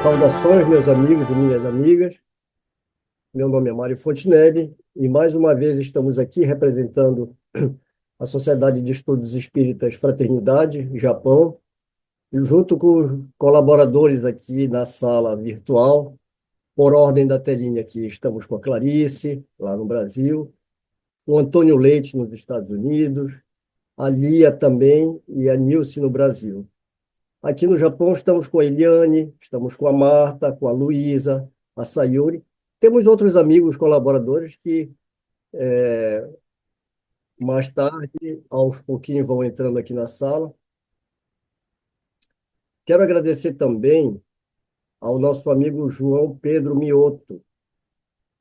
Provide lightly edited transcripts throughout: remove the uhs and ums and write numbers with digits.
Saudações, meus amigos e minhas amigas. Meu nome é Mário Fontinelli e mais uma vez estamos aqui representando a Sociedade de Estudos Espíritas Fraternidade, Japão, e junto com os colaboradores aqui na sala virtual, por ordem da telinha aqui, estamos com a Clarice, lá no Brasil, o Antônio Leite, nos Estados Unidos, a Lia também e a Nilce no Brasil. Aqui no Japão estamos com a Eliane, estamos com a Marta, com a Luísa, a Sayuri. Temos outros amigos colaboradores que mais tarde, aos pouquinhos, vão entrando aqui na sala. Quero agradecer também ao nosso amigo João Pedro Mioto.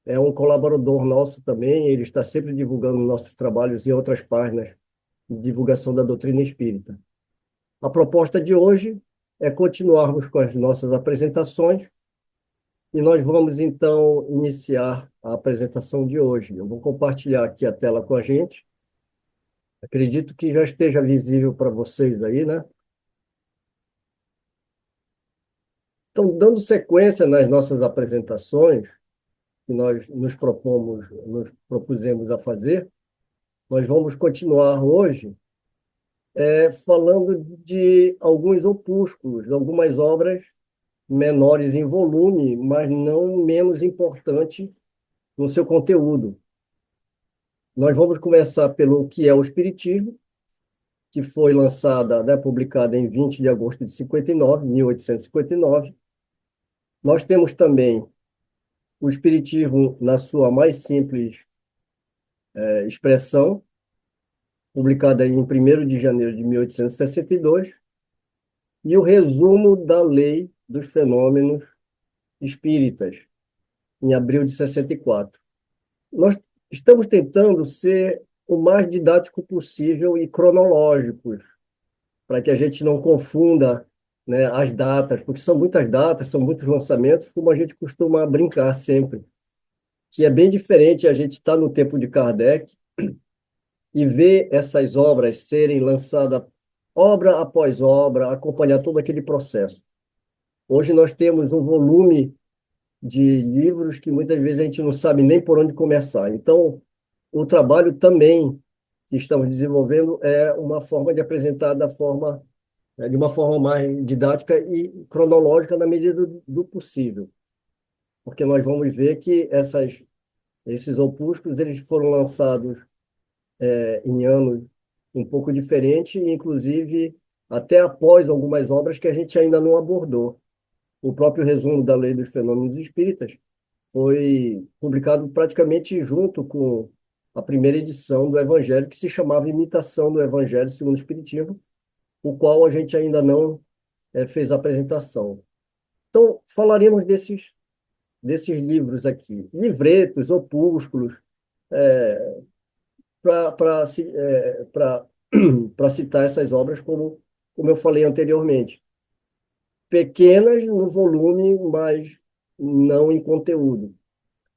É um colaborador nosso também, ele está sempre divulgando nossos trabalhos em outras páginas de divulgação da doutrina espírita. A proposta de hoje é continuarmos com as nossas apresentações. E nós vamos, então, iniciar a apresentação de hoje. Eu vou compartilhar aqui a tela com a gente. Acredito que já esteja visível para vocês aí, né? Então, dando sequência nas nossas apresentações, que nós nos propusemos a fazer, nós vamos continuar hoje falando de alguns opúsculos, algumas obras menores em volume, mas não menos importante no seu conteúdo. Nós vamos começar pelo que é o Espiritismo, que foi lançada, né, publicada em 20 de agosto de 59, 1859. Nós temos também o Espiritismo na sua mais simples expressão, publicada em 1º de janeiro de 1862, e o resumo da Lei dos Fenômenos Espíritas, em abril de 64. Nós estamos tentando ser o mais didático possível e cronológicos, para que a gente não confunda, né, as datas, porque são muitas datas, são muitos lançamentos, como a gente costuma brincar sempre, que é bem diferente a gente estar no tempo de Kardec e ver essas obras serem lançadas obra após obra, acompanhar todo aquele processo. Hoje nós temos um volume de livros que muitas vezes a gente não sabe nem por onde começar. Então, o trabalho também que estamos desenvolvendo é uma forma de apresentar de uma forma mais didática e cronológica na medida do possível. Porque nós vamos ver que esses opúsculos eles foram lançados em anos um pouco diferentes, inclusive até após algumas obras que a gente ainda não abordou. O próprio resumo da Lei dos Fenômenos Espíritas foi publicado praticamente junto com a primeira edição do Evangelho, que se chamava Imitação do Evangelho segundo o Espiritismo, o qual a gente ainda não fez a apresentação. Então, falaremos desses livros aqui, livretos, opúsculos, para citar essas obras, como eu falei anteriormente. Pequenas no volume, mas não em conteúdo.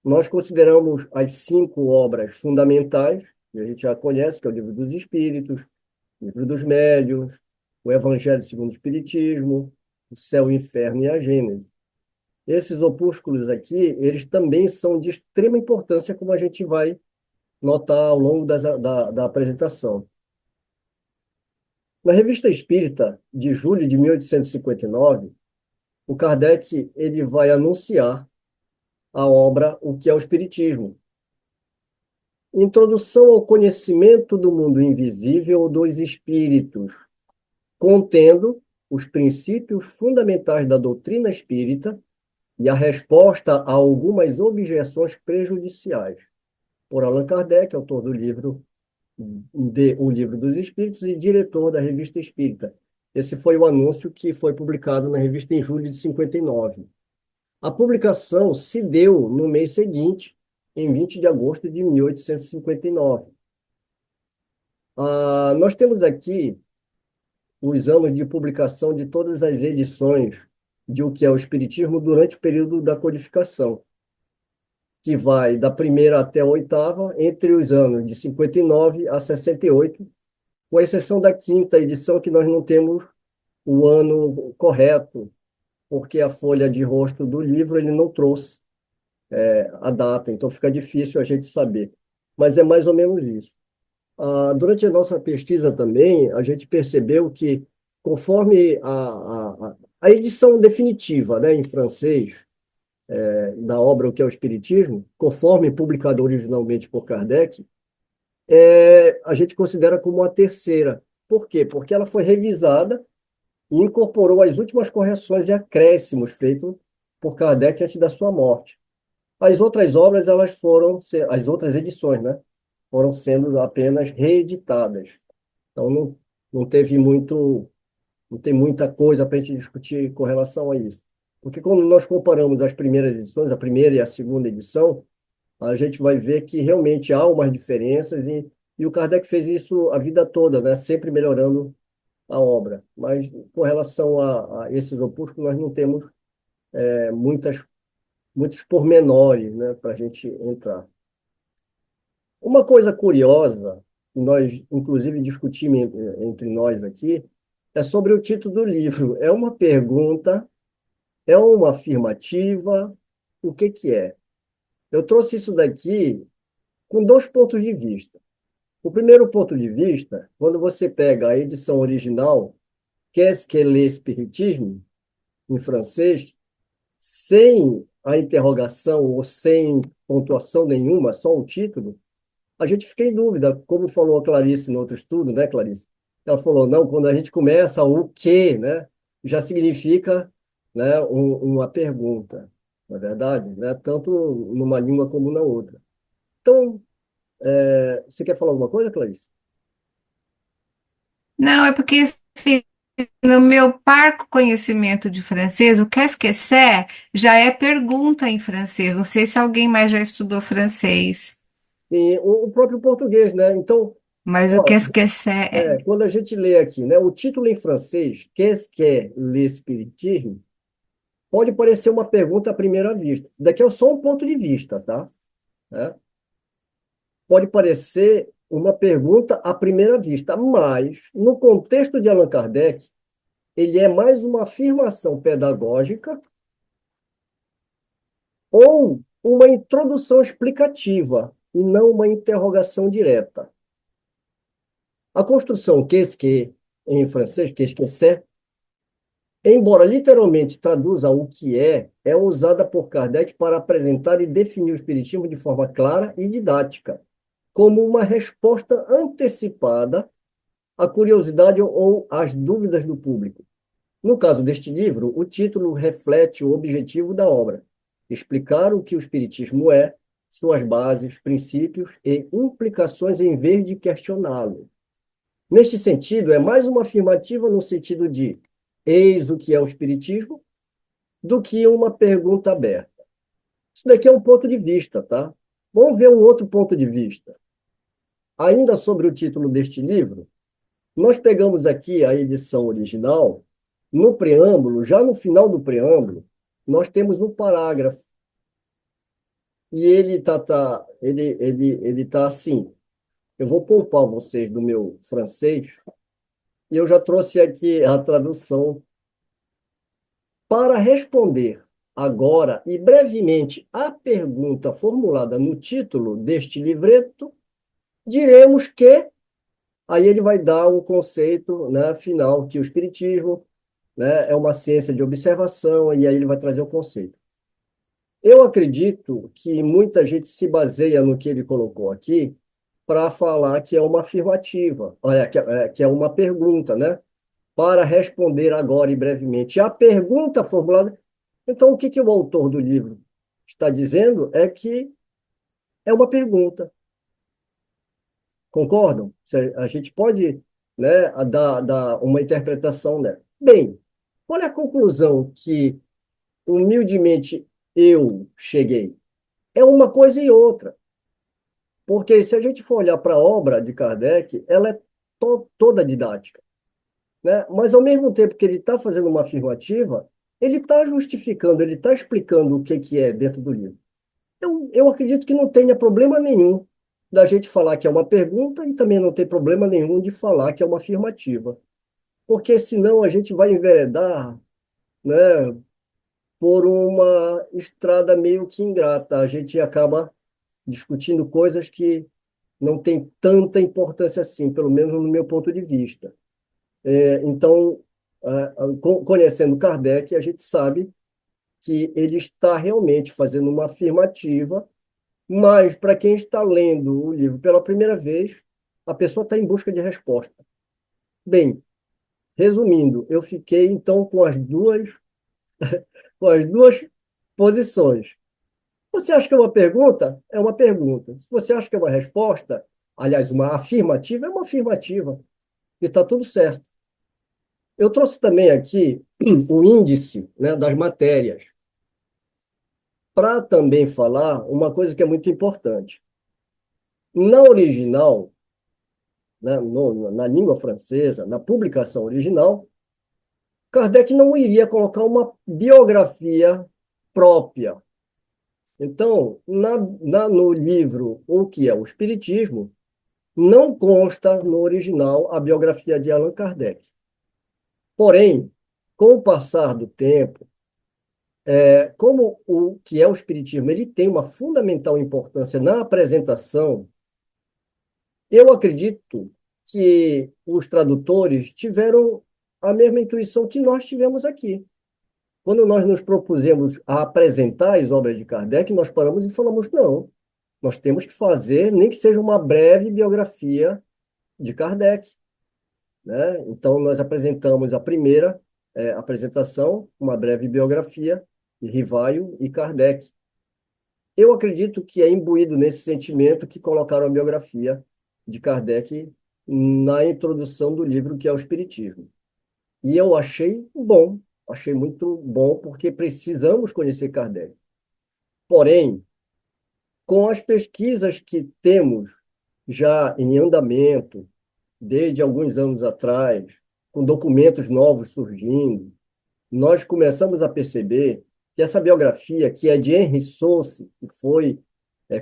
Nós consideramos as 5 obras fundamentais, que a gente já conhece, que é o Livro dos Espíritos, o Livro dos Médiuns, o Evangelho segundo o Espiritismo, o Céu, o Inferno e a Gênese. Esses opúsculos aqui, eles também são de extrema importância, como a gente vai notar ao longo da apresentação. Na Revista Espírita, de julho de 1859, o Kardec ele vai anunciar a obra O que é o Espiritismo. Introdução ao conhecimento do mundo invisível dos espíritos, contendo os princípios fundamentais da doutrina espírita e a resposta a algumas objeções prejudiciais, por Allan Kardec, autor do livro O Livro dos Espíritos e diretor da Revista Espírita. Esse foi o anúncio que foi publicado na revista em julho de 59. A publicação se deu no mês seguinte, em 20 de agosto de 1859. Nós temos aqui os anos de publicação de todas as edições de O que é o Espiritismo durante o período da codificação, que vai da primeira até a oitava, entre os anos de 59 a 68, com exceção da quinta edição, que nós não temos o ano correto porque a folha de rosto do livro ele não trouxe a data, então fica difícil a gente saber. Mas é mais ou menos isso. Durante a nossa pesquisa também, a gente percebeu que, conforme a edição definitiva, né, em francês, da obra O que é o Espiritismo, conforme publicado originalmente por Kardec, a gente considera como a terceira. Por quê? Porque ela foi revisada e incorporou as últimas correções e acréscimos feitos por Kardec antes da sua morte. As outras obras, as outras edições, né, foram sendo apenas reeditadas. Então, não teve não tem muita coisa para a gente discutir com relação a isso. Porque quando nós comparamos as primeiras edições, a primeira e a segunda edição, a gente vai ver que realmente há umas diferenças e o Kardec fez isso a vida toda, né, sempre melhorando a obra. Mas com relação a esses opúsculos, nós não temos muitos pormenores, né, para a gente entrar. Uma coisa curiosa, que nós inclusive discutimos entre nós aqui, é sobre o título do livro. É uma pergunta, é uma afirmativa, o que que é? Eu trouxe isso daqui com dois pontos de vista. O primeiro ponto de vista, quando você pega a edição original, Qu'est-ce que l'espiritisme, em francês, sem a interrogação ou sem pontuação nenhuma, só o título, a gente fica em dúvida, como falou a Clarice no outro estudo, né, Clarice? Ela falou, não, quando a gente começa o quê, né, já significa, né, uma pergunta, na é verdade, né, tanto numa língua como na outra. Então, você quer falar alguma coisa, Clarice? Não, é porque assim, no meu parco conhecimento de francês, o qu'est-ce que c'est já é pergunta em francês. Não sei se alguém mais já estudou francês, E o próprio português, né? Então, mas o ó, qu'est-ce que c'est é. quando a gente lê aqui, né, o título em francês, Qu'est-ce que l'espiritisme, pode parecer uma pergunta à primeira vista. Daqui é só um ponto de vista, tá? Né? Pode parecer uma pergunta à primeira vista, mas no contexto de Allan Kardec, ele é mais uma afirmação pedagógica ou uma introdução explicativa e não uma interrogação direta. A construção qu'est-ce que, em francês, qu'est-ce que c'est, embora literalmente traduza o que é usada por Kardec para apresentar e definir o espiritismo de forma clara e didática, como uma resposta antecipada à curiosidade ou às dúvidas do público. No caso deste livro, o título reflete o objetivo da obra: explicar o que o espiritismo é, suas bases, princípios e implicações em vez de questioná-lo. Neste sentido, é mais uma afirmativa no sentido de eis o que é o espiritismo, do que uma pergunta aberta. Isso daqui é um ponto de vista, tá? Vamos ver um outro ponto de vista. Ainda sobre o título deste livro, nós pegamos aqui a edição original, no preâmbulo, já no final do preâmbulo, nós temos um parágrafo, e ele tá assim. Eu vou poupar vocês do meu francês, e eu já trouxe aqui a tradução para responder agora e brevemente à pergunta formulada no título deste livreto, diremos que aí ele vai dar o conceito, né, final, que o Espiritismo, né, é uma ciência de observação, e aí ele vai trazer o conceito. Eu acredito que muita gente se baseia no que ele colocou aqui para falar que é uma afirmativa, olha, que é uma pergunta, né? Para responder agora e brevemente à pergunta formulada. Então, o que que o autor do livro está dizendo é que é uma pergunta. Concordam? A gente pode, né, dar uma interpretação dela. Bem, qual é a conclusão que, humildemente, eu cheguei? É uma coisa e outra. Porque se a gente for olhar para a obra de Kardec, ela é toda didática, né? Mas, ao mesmo tempo que ele está fazendo uma afirmativa, ele está justificando, ele está explicando o que é dentro do livro. Eu acredito que não tenha problema nenhum da gente falar que é uma pergunta e também não tem problema nenhum de falar que é uma afirmativa. Porque senão a gente vai enveredar, né? por uma estrada meio que ingrata. A gente acaba discutindo coisas que não têm tanta importância assim, pelo menos no meu ponto de vista. Então, conhecendo Kardec, a gente sabe que ele está realmente fazendo uma afirmativa, mas para quem está lendo o livro pela primeira vez, a pessoa está em busca de resposta. Bem, resumindo, eu fiquei então com as duas posições. Você acha que é uma pergunta? É uma pergunta. Se você acha que é uma resposta, aliás, uma afirmativa, é uma afirmativa. E está tudo certo. Eu trouxe também aqui o índice, né, das matérias, para também falar uma coisa que é muito importante. Na original, né, na língua francesa, na publicação original, Kardec não iria colocar uma biografia própria. Então, no livro O que é o Espiritismo, não consta no original a biografia de Allan Kardec. Porém, com o passar do tempo, como o que é o Espiritismo ele tem uma fundamental importância na apresentação, eu acredito que os tradutores tiveram a mesma intuição que nós tivemos aqui. Quando nós nos propusemos a apresentar as obras de Kardec, nós paramos e falamos, não, nós temos que fazer, nem que seja uma breve biografia de Kardec, né? Então, nós apresentamos a primeira apresentação, uma breve biografia de Rivaio e Kardec. Eu acredito que é imbuído nesse sentimento que colocaram a biografia de Kardec na introdução do livro, que é o Espiritismo. E eu achei muito bom, porque precisamos conhecer Kardec. Porém, com as pesquisas que temos já em andamento, desde alguns anos atrás, com documentos novos surgindo, nós começamos a perceber que essa biografia, que é de Henri Sauce, que foi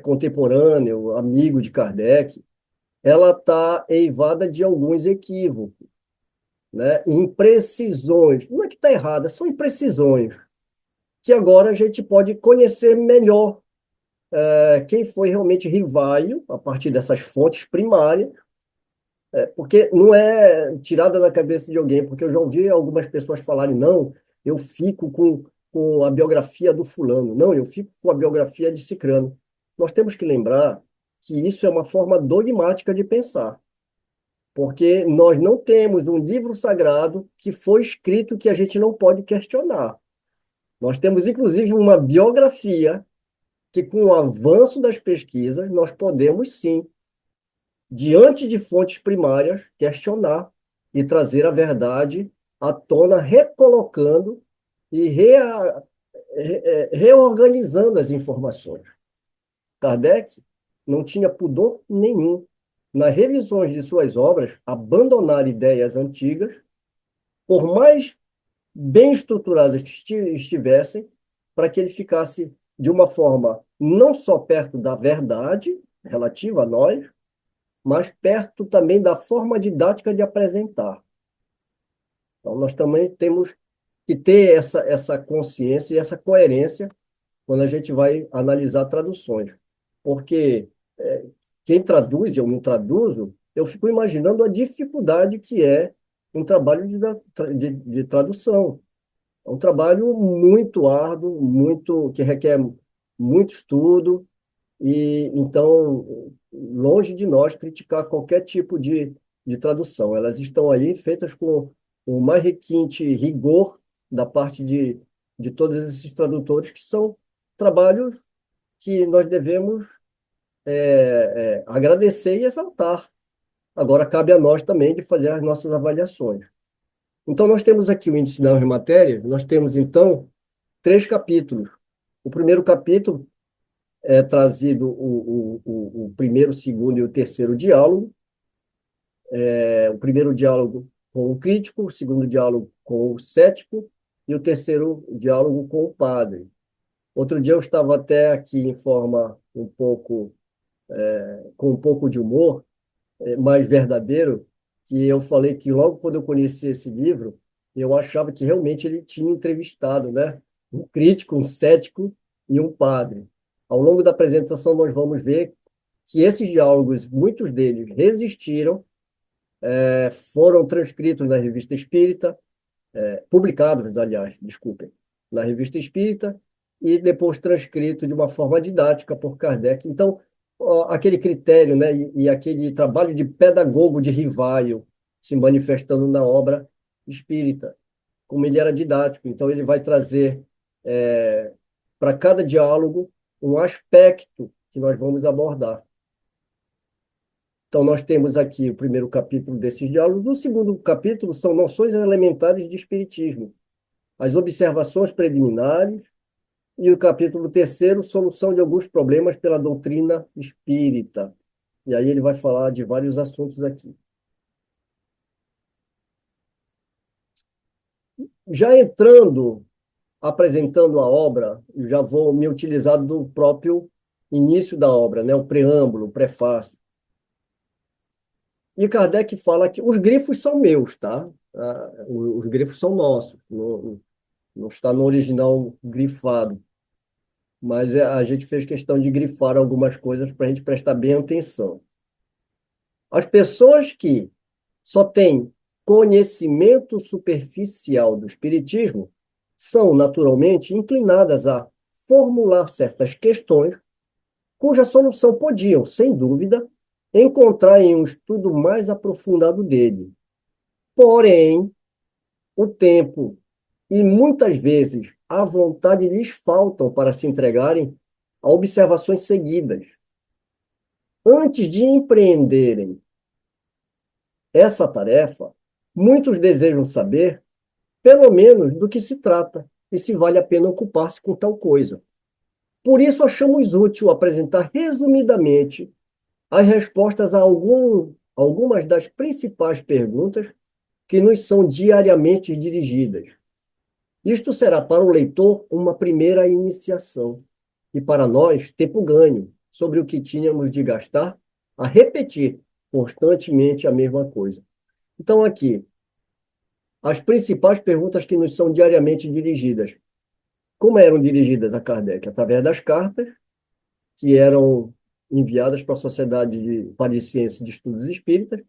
contemporâneo, amigo de Kardec, ela está eivada de alguns equívocos, né? Imprecisões. Não é que está errada, são imprecisões, que agora a gente pode conhecer melhor quem foi realmente Rivaio, a partir dessas fontes primárias, porque não é tirada da cabeça de alguém, porque eu já ouvi algumas pessoas falarem, não, eu fico com a biografia do fulano, não, eu fico com a biografia de cicrano. Nós temos que lembrar que isso é uma forma dogmática de pensar, porque nós não temos um livro sagrado que foi escrito que a gente não pode questionar. Nós temos, inclusive, uma biografia que, com o avanço das pesquisas, nós podemos, sim, diante de fontes primárias, questionar e trazer a verdade à tona, recolocando e reorganizando as informações. Kardec não tinha pudor nenhum nas revisões de suas obras abandonar ideias antigas, por mais bem estruturadas que estivessem, para que ele ficasse de uma forma não só perto da verdade relativa a nós, mas perto também da forma didática de apresentar. Então, nós também temos que ter essa consciência e essa coerência quando a gente vai analisar traduções. Porque quem traduz, eu não traduzo, eu fico imaginando a dificuldade que é um trabalho de tradução. É um trabalho muito árduo, que requer muito estudo, e então, longe de nós criticar qualquer tipo de tradução. Elas estão aí feitas com o mais requinte rigor da parte de todos esses tradutores, que são trabalhos que nós devemos agradecer e exaltar. Agora, cabe a nós também de fazer as nossas avaliações. Então, nós temos aqui o índice das matérias, nós temos, então, 3 capítulos. O primeiro capítulo é trazido o primeiro, o segundo e o terceiro diálogo. O primeiro diálogo com o crítico, o segundo diálogo com o cético e o terceiro diálogo com o padre. Outro dia eu estava até aqui em forma com um pouco de humor, mais verdadeiro, que eu falei que logo quando eu conheci esse livro, eu achava que realmente ele tinha entrevistado, né, um crítico, um cético e um padre. Ao longo da apresentação, nós vamos ver que esses diálogos, muitos deles resistiram, foram transcritos na Revista Espírita, publicados, aliás, desculpem, na Revista Espírita, e depois transcrito de uma forma didática por Kardec. Então, aquele critério, né, e aquele trabalho de pedagogo de Rivaio se manifestando na obra espírita, como ele era didático. Então, ele vai trazer para cada diálogo um aspecto que nós vamos abordar. Então, nós temos aqui o primeiro capítulo desses diálogos. O segundo capítulo são noções elementares de espiritismo, as observações preliminares, e o capítulo terceiro, solução de alguns problemas pela doutrina espírita. E aí ele vai falar de vários assuntos aqui. Já entrando, apresentando a obra, eu já vou me utilizar do próprio início da obra, né? O preâmbulo, o prefácio. E Kardec fala que os grifos são meus, tá? Os grifos são nossos, não está no original grifado. Mas a gente fez questão de grifar algumas coisas para a gente prestar bem atenção. As pessoas que só têm conhecimento superficial do espiritismo são naturalmente inclinadas a formular certas questões cuja solução podiam, sem dúvida, encontrar em um estudo mais aprofundado dele. Porém, o tempo e muitas vezes a vontade lhes faltam para se entregarem a observações seguidas. Antes de empreenderem essa tarefa, muitos desejam saber, pelo menos, do que se trata e se vale a pena ocupar-se com tal coisa. Por isso, achamos útil apresentar resumidamente as respostas a algumas das principais perguntas que nos são diariamente dirigidas. Isto será para o leitor uma primeira iniciação e para nós tempo ganho sobre o que tínhamos de gastar a repetir constantemente a mesma coisa. Então, aqui, as principais perguntas que nos são diariamente dirigidas. Como eram dirigidas a Kardec? Através das cartas, que eram enviadas para a Sociedade de Parisiense de Estudos Espíritas,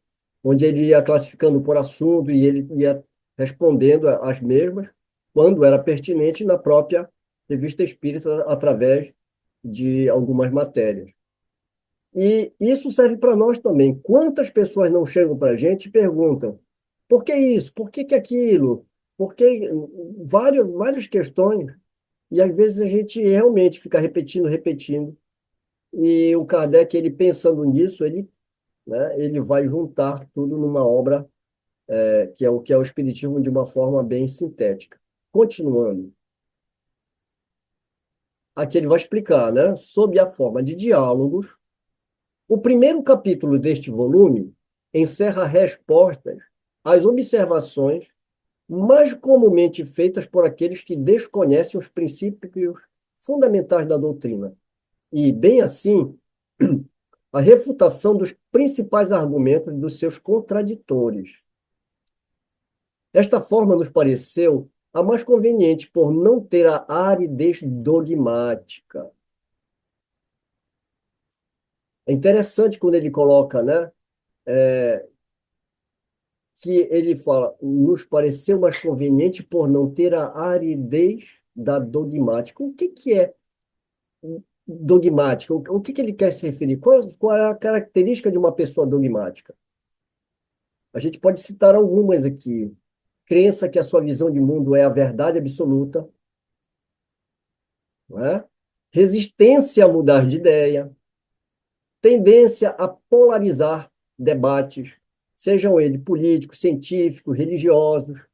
onde ele ia classificando por assunto e ele ia respondendo às mesmas, quando era pertinente, na própria Revista Espírita, através de algumas matérias. E isso serve para nós também. Quantas pessoas não chegam para a gente e perguntam por que isso? Por que aquilo? Por que várias questões. E às vezes a gente realmente fica repetindo, repetindo. E o Kardec, ele pensando nisso, ele vai juntar tudo numa obra que é o Espiritismo de uma forma bem sintética. Continuando. Aqui ele vai explicar, né, sob a forma de diálogos. O primeiro capítulo deste volume encerra respostas às observações mais comumente feitas por aqueles que desconhecem os princípios fundamentais da doutrina. E, bem assim, a refutação dos principais argumentos dos seus contraditores. Desta forma, nos pareceu a mais conveniente por não ter a aridez dogmática. É interessante quando ele coloca, né, que ele fala, nos pareceu mais conveniente por não ter a aridez da dogmática. O que é dogmática? O que ele quer se referir? Qual é a característica de uma pessoa dogmática? A gente pode citar algumas aqui. Crença que a sua visão de mundo é a verdade absoluta, não é? Resistência a mudar de ideia, tendência a polarizar debates, sejam eles políticos, científicos, religiosos,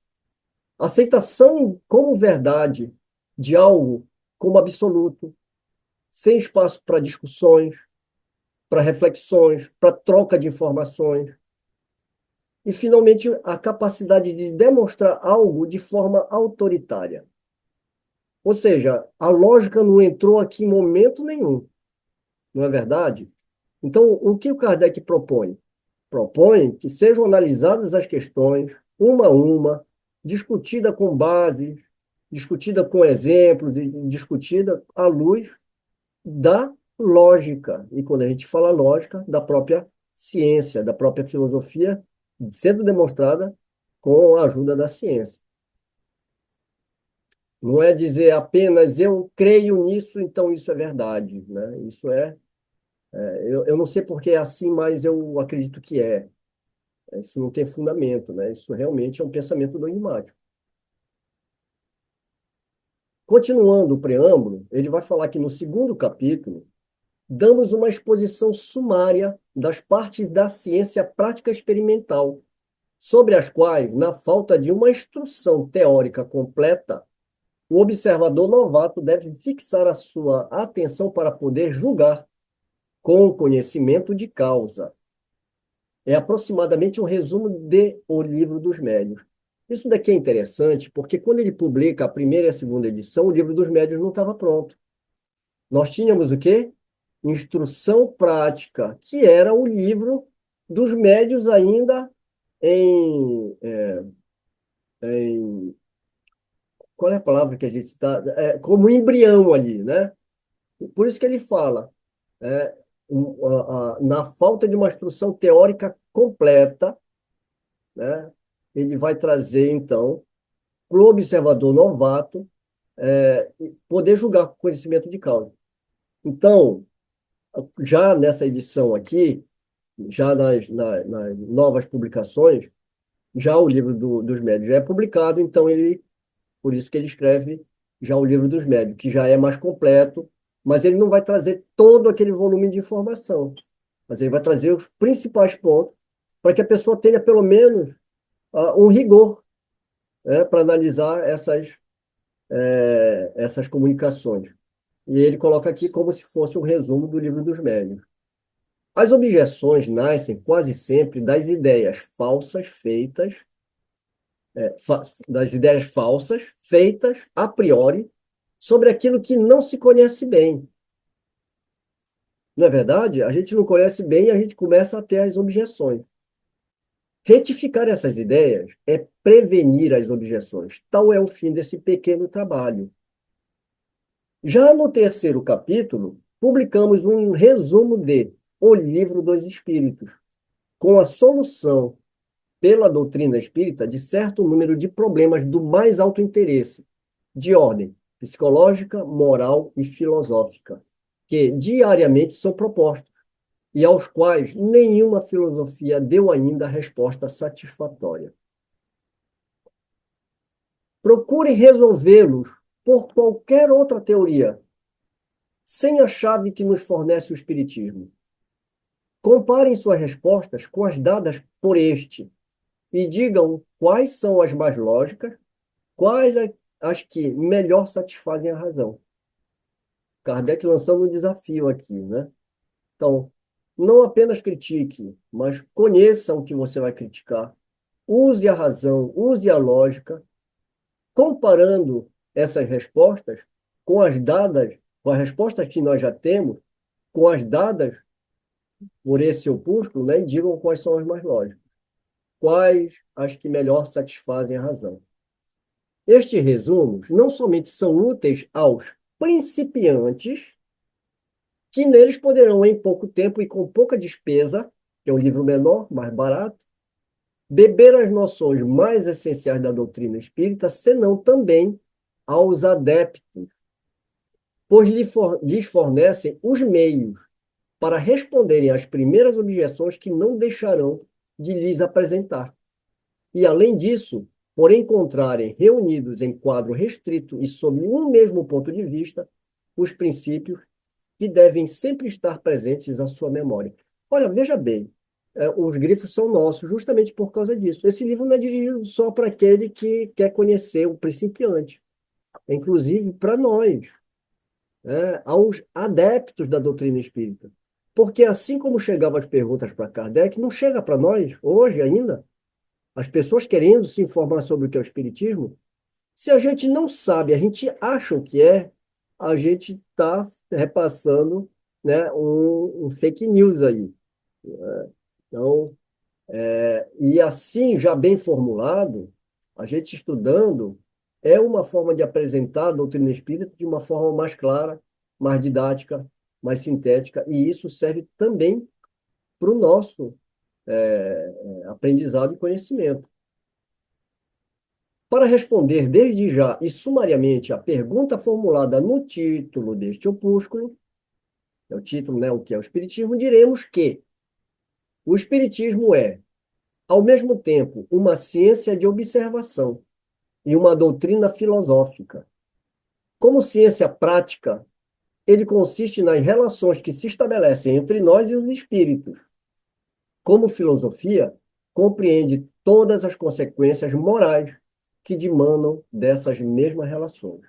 aceitação como verdade de algo como absoluto, sem espaço para discussões, para reflexões, para troca de informações. E, finalmente, a capacidade de demonstrar algo de forma autoritária. Ou seja, a lógica não entrou aqui em momento nenhum, não é verdade? Então, o que o Kardec propõe? Propõe que sejam analisadas as questões, uma a uma, discutida com bases discutida com exemplos e discutida à luz da lógica. E quando a gente fala lógica, da própria ciência, da própria filosofia, sendo demonstrada com a ajuda da ciência. Não é dizer apenas eu creio nisso, então isso é verdade, né? Isso eu não sei porque é assim, mas eu acredito que é. Isso não tem fundamento, né? Isso realmente é um pensamento dogmático. Continuando o preâmbulo, ele vai falar que no segundo capítulo, damos uma exposição sumária das partes da ciência prática experimental, sobre as quais, na falta de uma instrução teórica completa, o observador novato deve fixar a sua atenção para poder julgar com conhecimento de causa. É aproximadamente um resumo de O Livro dos Médiuns. Isso daqui é interessante, porque quando ele publica a primeira e a segunda edição, o Livro dos Médiuns não estava pronto. Nós tínhamos o quê? Instrução prática, que era o livro dos médiuns ainda em qual é a palavra que a gente está? Como embrião ali, né? Por isso que ele fala, é, na falta de uma instrução teórica completa, né? Ele vai trazer, então, para o observador novato poder julgar com conhecimento de causa. Então, já nessa edição aqui, já nas novas publicações, já o livro dos médios já é publicado, então por isso que ele escreve já o livro dos médios, que já é mais completo, mas ele não vai trazer todo aquele volume de informação, mas ele vai trazer os principais pontos para que a pessoa tenha pelo menos um rigor, né, para analisar essas comunicações. E ele coloca aqui como se fosse um resumo do livro dos médios. As objeções nascem quase sempre das ideias falsas feitas, das ideias falsas feitas a priori sobre aquilo que não se conhece bem. Não é verdade? A gente não conhece bem e a gente começa a ter as objeções. Retificar essas ideias é prevenir as objeções. Tal é o fim desse pequeno trabalho. Já no terceiro capítulo, publicamos um resumo de O Livro dos Espíritos, com a solução pela doutrina espírita de certo número de problemas do mais alto interesse, de ordem psicológica, moral e filosófica, que diariamente são propostos e aos quais nenhuma filosofia deu ainda resposta satisfatória. Procure resolvê-los por qualquer outra teoria, sem a chave que nos fornece o Espiritismo. Comparem suas respostas com as dadas por este e digam quais são as mais lógicas, quais as que melhor satisfazem a razão. Kardec lançando um desafio aqui, né? Então, não apenas critique, mas conheça o que você vai criticar. Use a razão, use a lógica, comparando essas respostas com as dadas, com as respostas que nós já temos, com as dadas por esse opúsculo, né? E digam quais são as mais lógicas, quais as que melhor satisfazem a razão. Estes resumos não somente são úteis aos principiantes, que neles poderão, em pouco tempo e com pouca despesa, que é um livro menor, mais barato, beber as noções mais essenciais da doutrina espírita, senão também aos adeptos, pois lhes fornecem os meios para responderem às primeiras objeções que não deixarão de lhes apresentar. E, além disso, por encontrarem reunidos em quadro restrito e sob um mesmo ponto de vista, os princípios que devem sempre estar presentes à sua memória. Olha, veja bem, os grifos são nossos justamente por causa disso. Esse livro não é dirigido só para aquele que quer conhecer o principiante, é inclusive para nós, aos adeptos da doutrina espírita. Porque assim como chegavam as perguntas para Kardec, não chega para nós, hoje ainda, as pessoas querendo se informar sobre o que é o espiritismo, se a gente não sabe, a gente acha o que é, a gente está repassando, né, um fake news aí. Então, e assim, já bem formulado, a gente estudando, é uma forma de apresentar a doutrina espírita de uma forma mais clara, mais didática, mais sintética, e isso serve também para o nosso aprendizado e conhecimento. Para responder desde já e sumariamente a pergunta formulada no título deste opúsculo, é o título, né, o que é o Espiritismo, diremos que o Espiritismo é, ao mesmo tempo, uma ciência de observação e uma doutrina filosófica. Como ciência prática, ele consiste nas relações que se estabelecem entre nós e os espíritos. Como filosofia, compreende todas as consequências morais que dimanam dessas mesmas relações.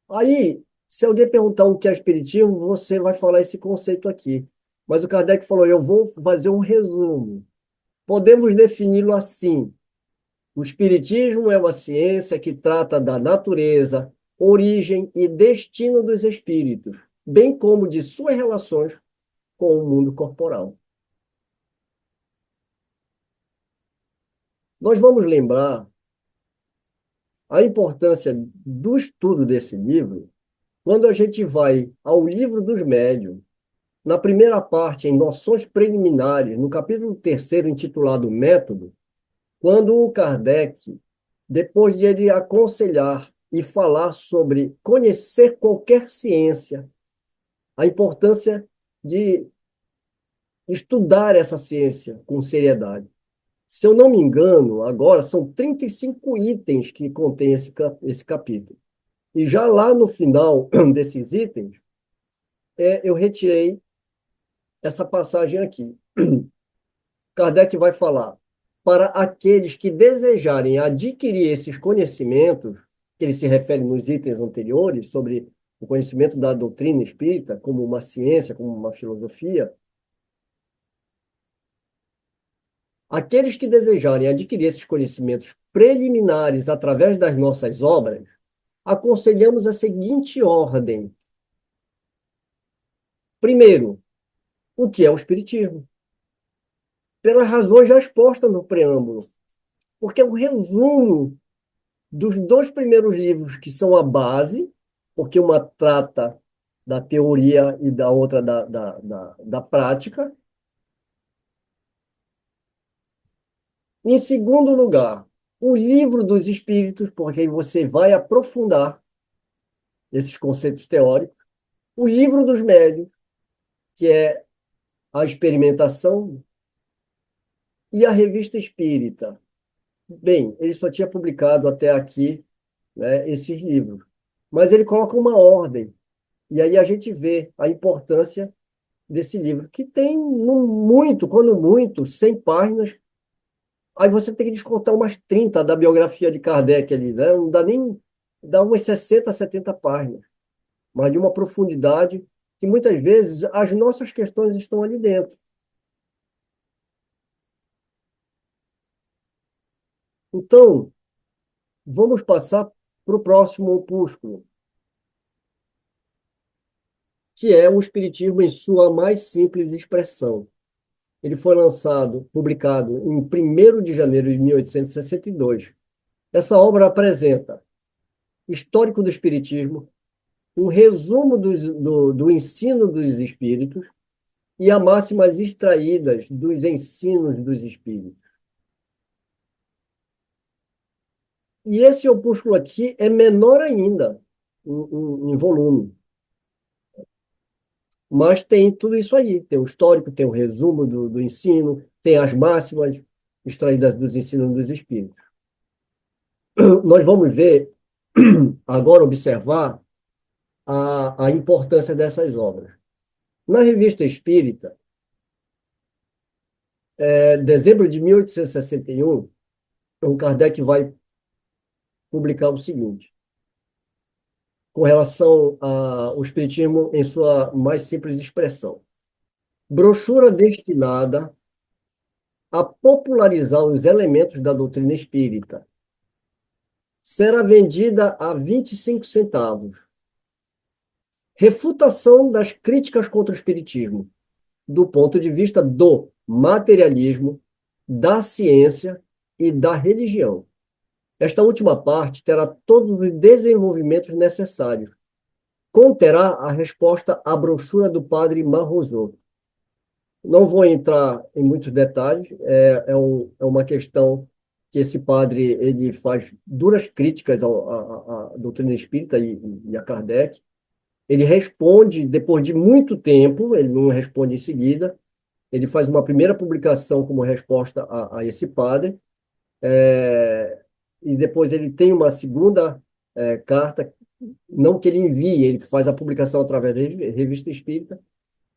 Aí, se alguém perguntar o que é espiritismo, você vai falar esse conceito aqui. Mas o Kardec falou: eu vou fazer um resumo. Podemos defini-lo assim: o espiritismo é uma ciência que trata da natureza, origem e destino dos espíritos, bem como de suas relações com o mundo corporal. Nós vamos lembrar a importância do estudo desse livro quando a gente vai ao livro dos médiuns, na primeira parte, em Noções Preliminares, no capítulo 3º, intitulado Método, quando o Kardec, depois de ele aconselhar e falar sobre conhecer qualquer ciência, a importância de estudar essa ciência com seriedade. Se eu não me engano, agora são 35 itens que contém esse capítulo. E já lá no final desses itens, eu retirei essa passagem aqui. Kardec vai falar: para aqueles que desejarem adquirir esses conhecimentos, que ele se refere nos itens anteriores, sobre o conhecimento da doutrina espírita, como uma ciência, como uma filosofia, aqueles que desejarem adquirir esses conhecimentos preliminares através das nossas obras, aconselhamos a seguinte ordem. Primeiro, o que é o Espiritismo? Pelas razões já expostas no preâmbulo, porque é um resumo dos dois primeiros livros, que são a base, porque uma trata da teoria e da outra da prática. Em segundo lugar, o livro dos Espíritos, porque aí você vai aprofundar esses conceitos teóricos. O livro dos Médiuns, que é a experimentação, e a Revista Espírita. Bem, ele só tinha publicado até aqui, né, esses livros, mas ele coloca uma ordem, e aí a gente vê a importância desse livro, que tem, no muito, quando muito, 100 páginas, aí você tem que descontar umas 30 da biografia de Kardec ali, né? Não dá nem, dá umas 60, 70 páginas, mas de uma profundidade que muitas vezes as nossas questões estão ali dentro. Então, vamos passar para o próximo opúsculo, que é o Espiritismo em sua mais simples expressão. Ele foi lançado, publicado em 1º de janeiro de 1862. Essa obra apresenta histórico do Espiritismo, um resumo do ensino dos espíritos e as máximas extraídas dos ensinos dos espíritos. E esse opúsculo aqui é menor ainda em volume, mas tem tudo isso aí. Tem o histórico, tem o resumo do ensino, tem as máximas extraídas dos ensinos dos espíritos. Nós vamos ver, agora observar a importância dessas obras. Na Revista Espírita, dezembro de 1861, o Kardec vai publicar o seguinte, com relação ao Espiritismo em sua mais simples expressão. Brochura destinada a popularizar os elementos da doutrina espírita. Será vendida a 25 centavos. Refutação das críticas contra o Espiritismo, do ponto de vista do materialismo, da ciência e da religião. Esta última parte terá todos os desenvolvimentos necessários. Conterá a resposta à brochura do padre Marroso. Não vou entrar em muitos detalhes, é uma questão que esse padre ele faz duras críticas à doutrina espírita e a Kardec. Ele responde depois de muito tempo, ele não responde em seguida, ele faz uma primeira publicação como resposta a esse padre, e depois ele tem uma segunda carta, não que ele envie, ele faz a publicação através da Revista Espírita.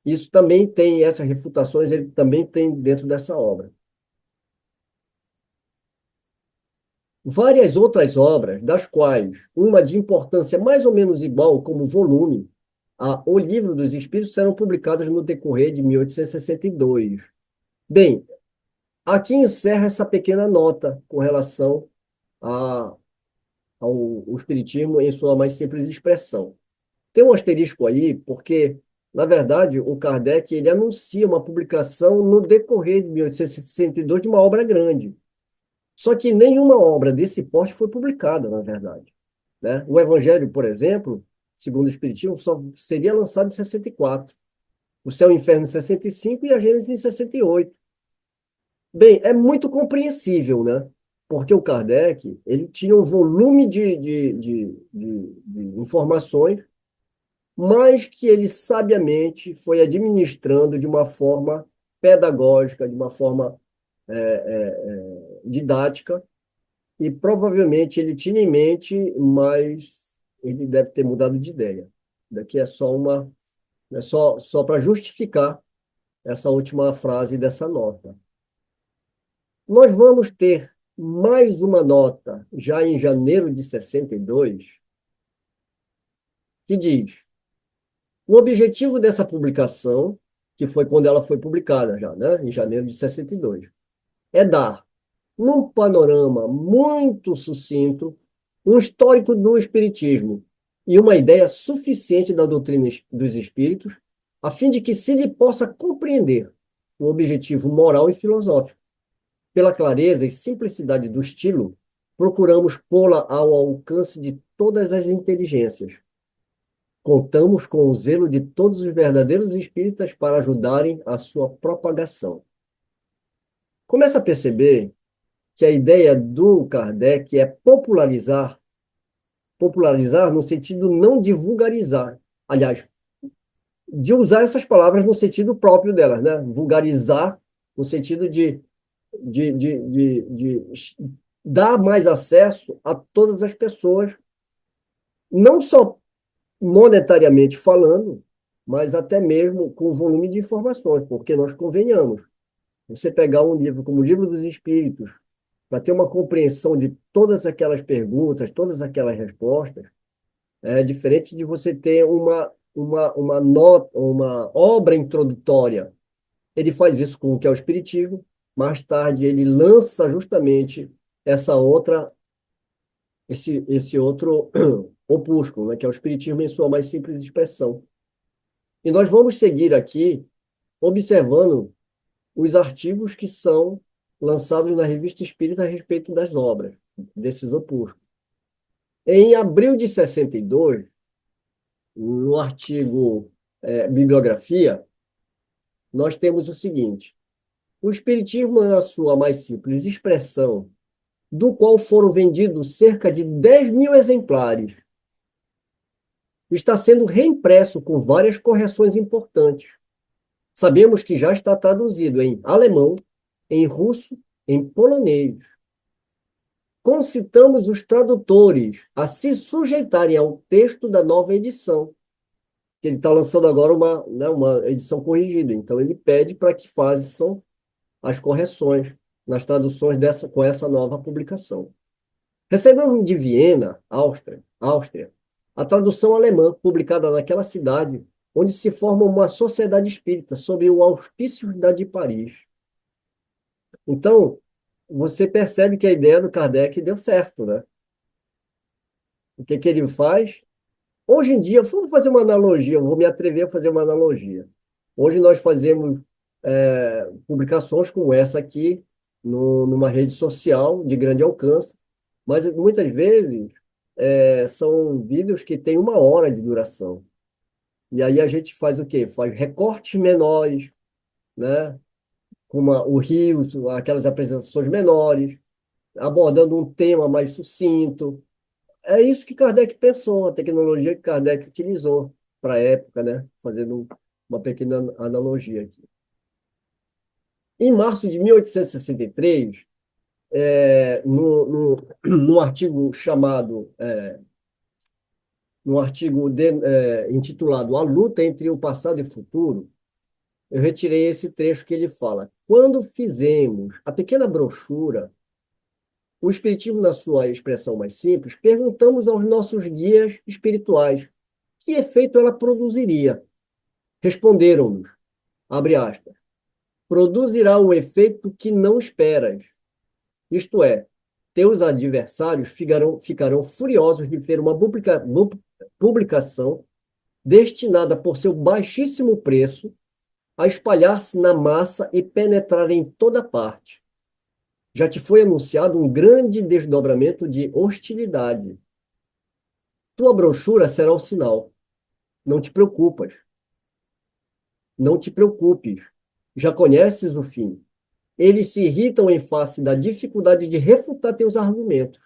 Isso também tem, essas refutações, ele também tem dentro dessa obra. Várias outras obras, das quais uma de importância mais ou menos igual como volume a O Livro dos Espíritos, serão publicadas no decorrer de 1862. Bem, aqui encerra essa pequena nota com relação a, ao Espiritismo em sua mais simples expressão. Tem um asterisco aí, porque, na verdade, o Kardec ele anuncia uma publicação no decorrer de 1862 de uma obra grande. Só que nenhuma obra desse porte foi publicada, na verdade, né? O Evangelho, por exemplo, segundo o Espiritismo, só seria lançado em 64. O Céu e o Inferno em 65 e a Gênesis em 68. Bem, é muito compreensível, né? Porque o Kardec ele tinha um volume de informações, mas que ele sabiamente foi administrando de uma forma pedagógica, de uma forma didática, e provavelmente ele tinha em mente, mas ele deve ter mudado de ideia. Daqui é só uma, é só para justificar essa última frase dessa nota. Nós vamos ter mais uma nota, já em janeiro de 62, que diz: o objetivo dessa publicação, que foi quando ela foi publicada já, né, em janeiro de 62, é dar, num panorama muito sucinto, um histórico do Espiritismo e uma ideia suficiente da doutrina dos espíritos, a fim de que se lhe possa compreender o objetivo moral e filosófico. Pela clareza e simplicidade do estilo, procuramos pô-la ao alcance de todas as inteligências. Contamos com o zelo de todos os verdadeiros espíritas para ajudarem a sua propagação. Começa a perceber que a ideia do Kardec é popularizar no sentido não de vulgarizar. Aliás, de usar essas palavras no sentido próprio delas, né? Vulgarizar no sentido de dar mais acesso a todas as pessoas, não só monetariamente falando, mas até mesmo com volume de informações, porque nós convenhamos. Você pegar um livro como o Livro dos Espíritos, para ter uma compreensão de todas aquelas perguntas, todas aquelas respostas, é diferente de você ter uma nota, uma obra introdutória. Ele faz isso com o que é o Espiritismo, mais tarde ele lança justamente essa outra, esse outro opúsculo, né, que é o Espiritismo em sua mais simples expressão. E nós vamos seguir aqui observando os artigos que são lançados na Revista Espírita a respeito das obras, desses opúsculos. Em abril de 62, no artigo Bibliografia, nós temos o seguinte: o Espiritismo, na sua mais simples expressão, do qual foram vendidos cerca de 10 mil exemplares, está sendo reimpresso com várias correções importantes. Sabemos que já está traduzido em alemão, em russo, em polonês. Concitamos os tradutores a se sujeitarem ao texto da nova edição, que ele está lançando agora uma edição corrigida. Então, ele pede para que façam as correções nas traduções com essa nova publicação. Recebemos de Viena, Áustria, a tradução alemã, publicada naquela cidade, onde se forma uma sociedade espírita, sob o auspício da de Paris. Então, você percebe que a ideia do Kardec deu certo, né? O que que ele faz? Hoje em dia, vamos fazer uma analogia, eu vou me atrever a fazer uma analogia. Hoje nós fazemos publicações como essa aqui, numa rede social de grande alcance, mas muitas vezes são vídeos que têm 1 hora de duração. E aí a gente faz o quê? Faz recortes menores, né? Com o Rios, aquelas apresentações menores, abordando um tema mais sucinto. É isso que Kardec pensou, a tecnologia que Kardec utilizou para a época, né? Fazendo uma pequena analogia aqui. Em março de 1863, no artigo chamado, no artigo intitulado A Luta entre o Passado e o Futuro, eu retirei esse trecho que ele fala: quando fizemos a pequena brochura, o Espiritismo na sua expressão mais simples, perguntamos aos nossos guias espirituais que efeito ela produziria. Responderam-nos, abre aspas, produzirá um efeito que não esperas. Isto é, teus adversários ficarão furiosos de ver uma publicação destinada por seu baixíssimo preço a espalhar-se na massa e penetrar em toda parte. Já te foi anunciado um grande desdobramento de hostilidade. Tua brochura será o sinal. Não te preocupas. Não te preocupes. Já conheces o fim. Eles se irritam em face da dificuldade de refutar teus argumentos.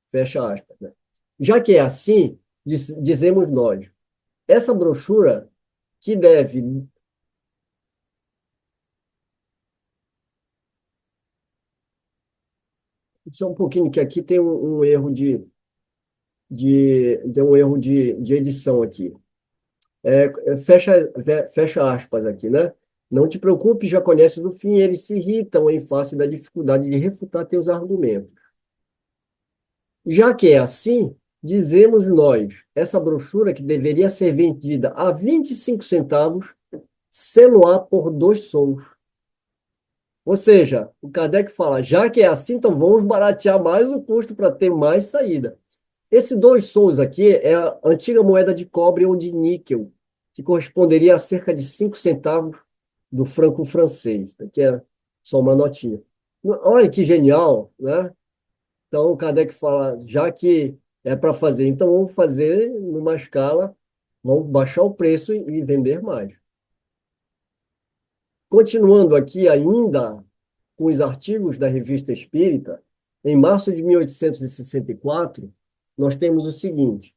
Fecha aspas, né? Já que é assim, dizemos nós, essa brochura que deve. Só um pouquinho, que aqui tem um erro tem um erro de edição aqui. Fecha aspas aqui, né? Não te preocupes, já conheces o fim, eles se irritam em face da dificuldade de refutar teus argumentos. Já que é assim, dizemos nós, essa brochura que deveria ser vendida a 25 centavos, sê-lo-á por 2 sols. Ou seja, o Kardec fala, já que é assim, então vamos baratear mais o custo para ter mais saída. Esse 2 sols aqui é a antiga moeda de cobre ou de níquel, que corresponderia a cerca de 5 centavos do franco francês. Aqui é só uma notinha. Olha que genial, né? Então, o Kardec fala, já que é para fazer, então vamos fazer numa escala, vamos baixar o preço e vender mais. Continuando aqui ainda com os artigos da Revista Espírita, em março de 1864, nós temos o seguinte: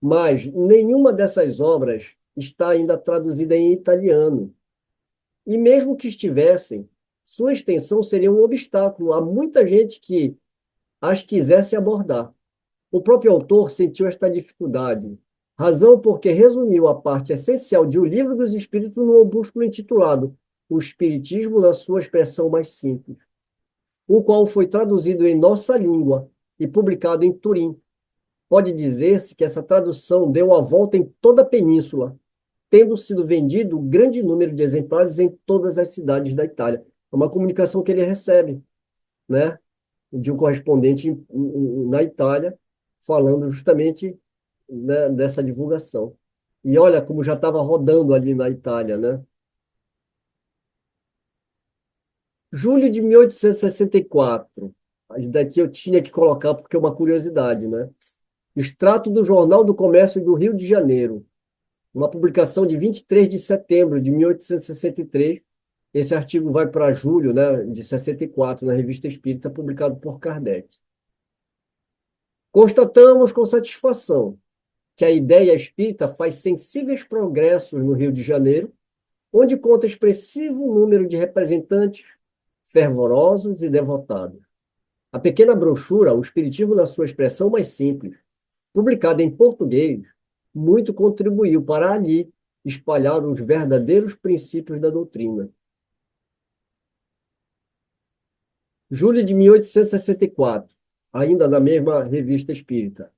mas nenhuma dessas obras está ainda traduzida em italiano. E mesmo que estivessem, sua extensão seria um obstáculo a muita gente que as quisesse abordar. O próprio autor sentiu esta dificuldade, razão porque resumiu a parte essencial de O Livro dos Espíritos no opúsculo intitulado O Espiritismo na sua expressão mais simples, o qual foi traduzido em nossa língua e publicado em Turim. Pode dizer-se que essa tradução deu a volta em toda a península, tendo sido vendido um grande número de exemplares em todas as cidades da Itália. É uma comunicação que ele recebe, né, de um correspondente na Itália, falando justamente, né, dessa divulgação. E olha como já estava rodando ali na Itália, né? Julho de 1864. Isso daqui eu tinha que colocar porque é uma curiosidade, né? Extrato do Jornal do Comércio do Rio de Janeiro, uma publicação de 23 de setembro de 1863. Esse artigo vai para julho, né, de 64, na Revista Espírita, publicado por Kardec. Constatamos com satisfação que a ideia espírita faz sensíveis progressos no Rio de Janeiro, onde conta expressivo número de representantes fervorosos e devotados. A pequena brochura, O Espiritismo na sua expressão mais simples, publicada em português, muito contribuiu para ali espalhar os verdadeiros princípios da doutrina. Julho de 1864, ainda na mesma Revista Espírita.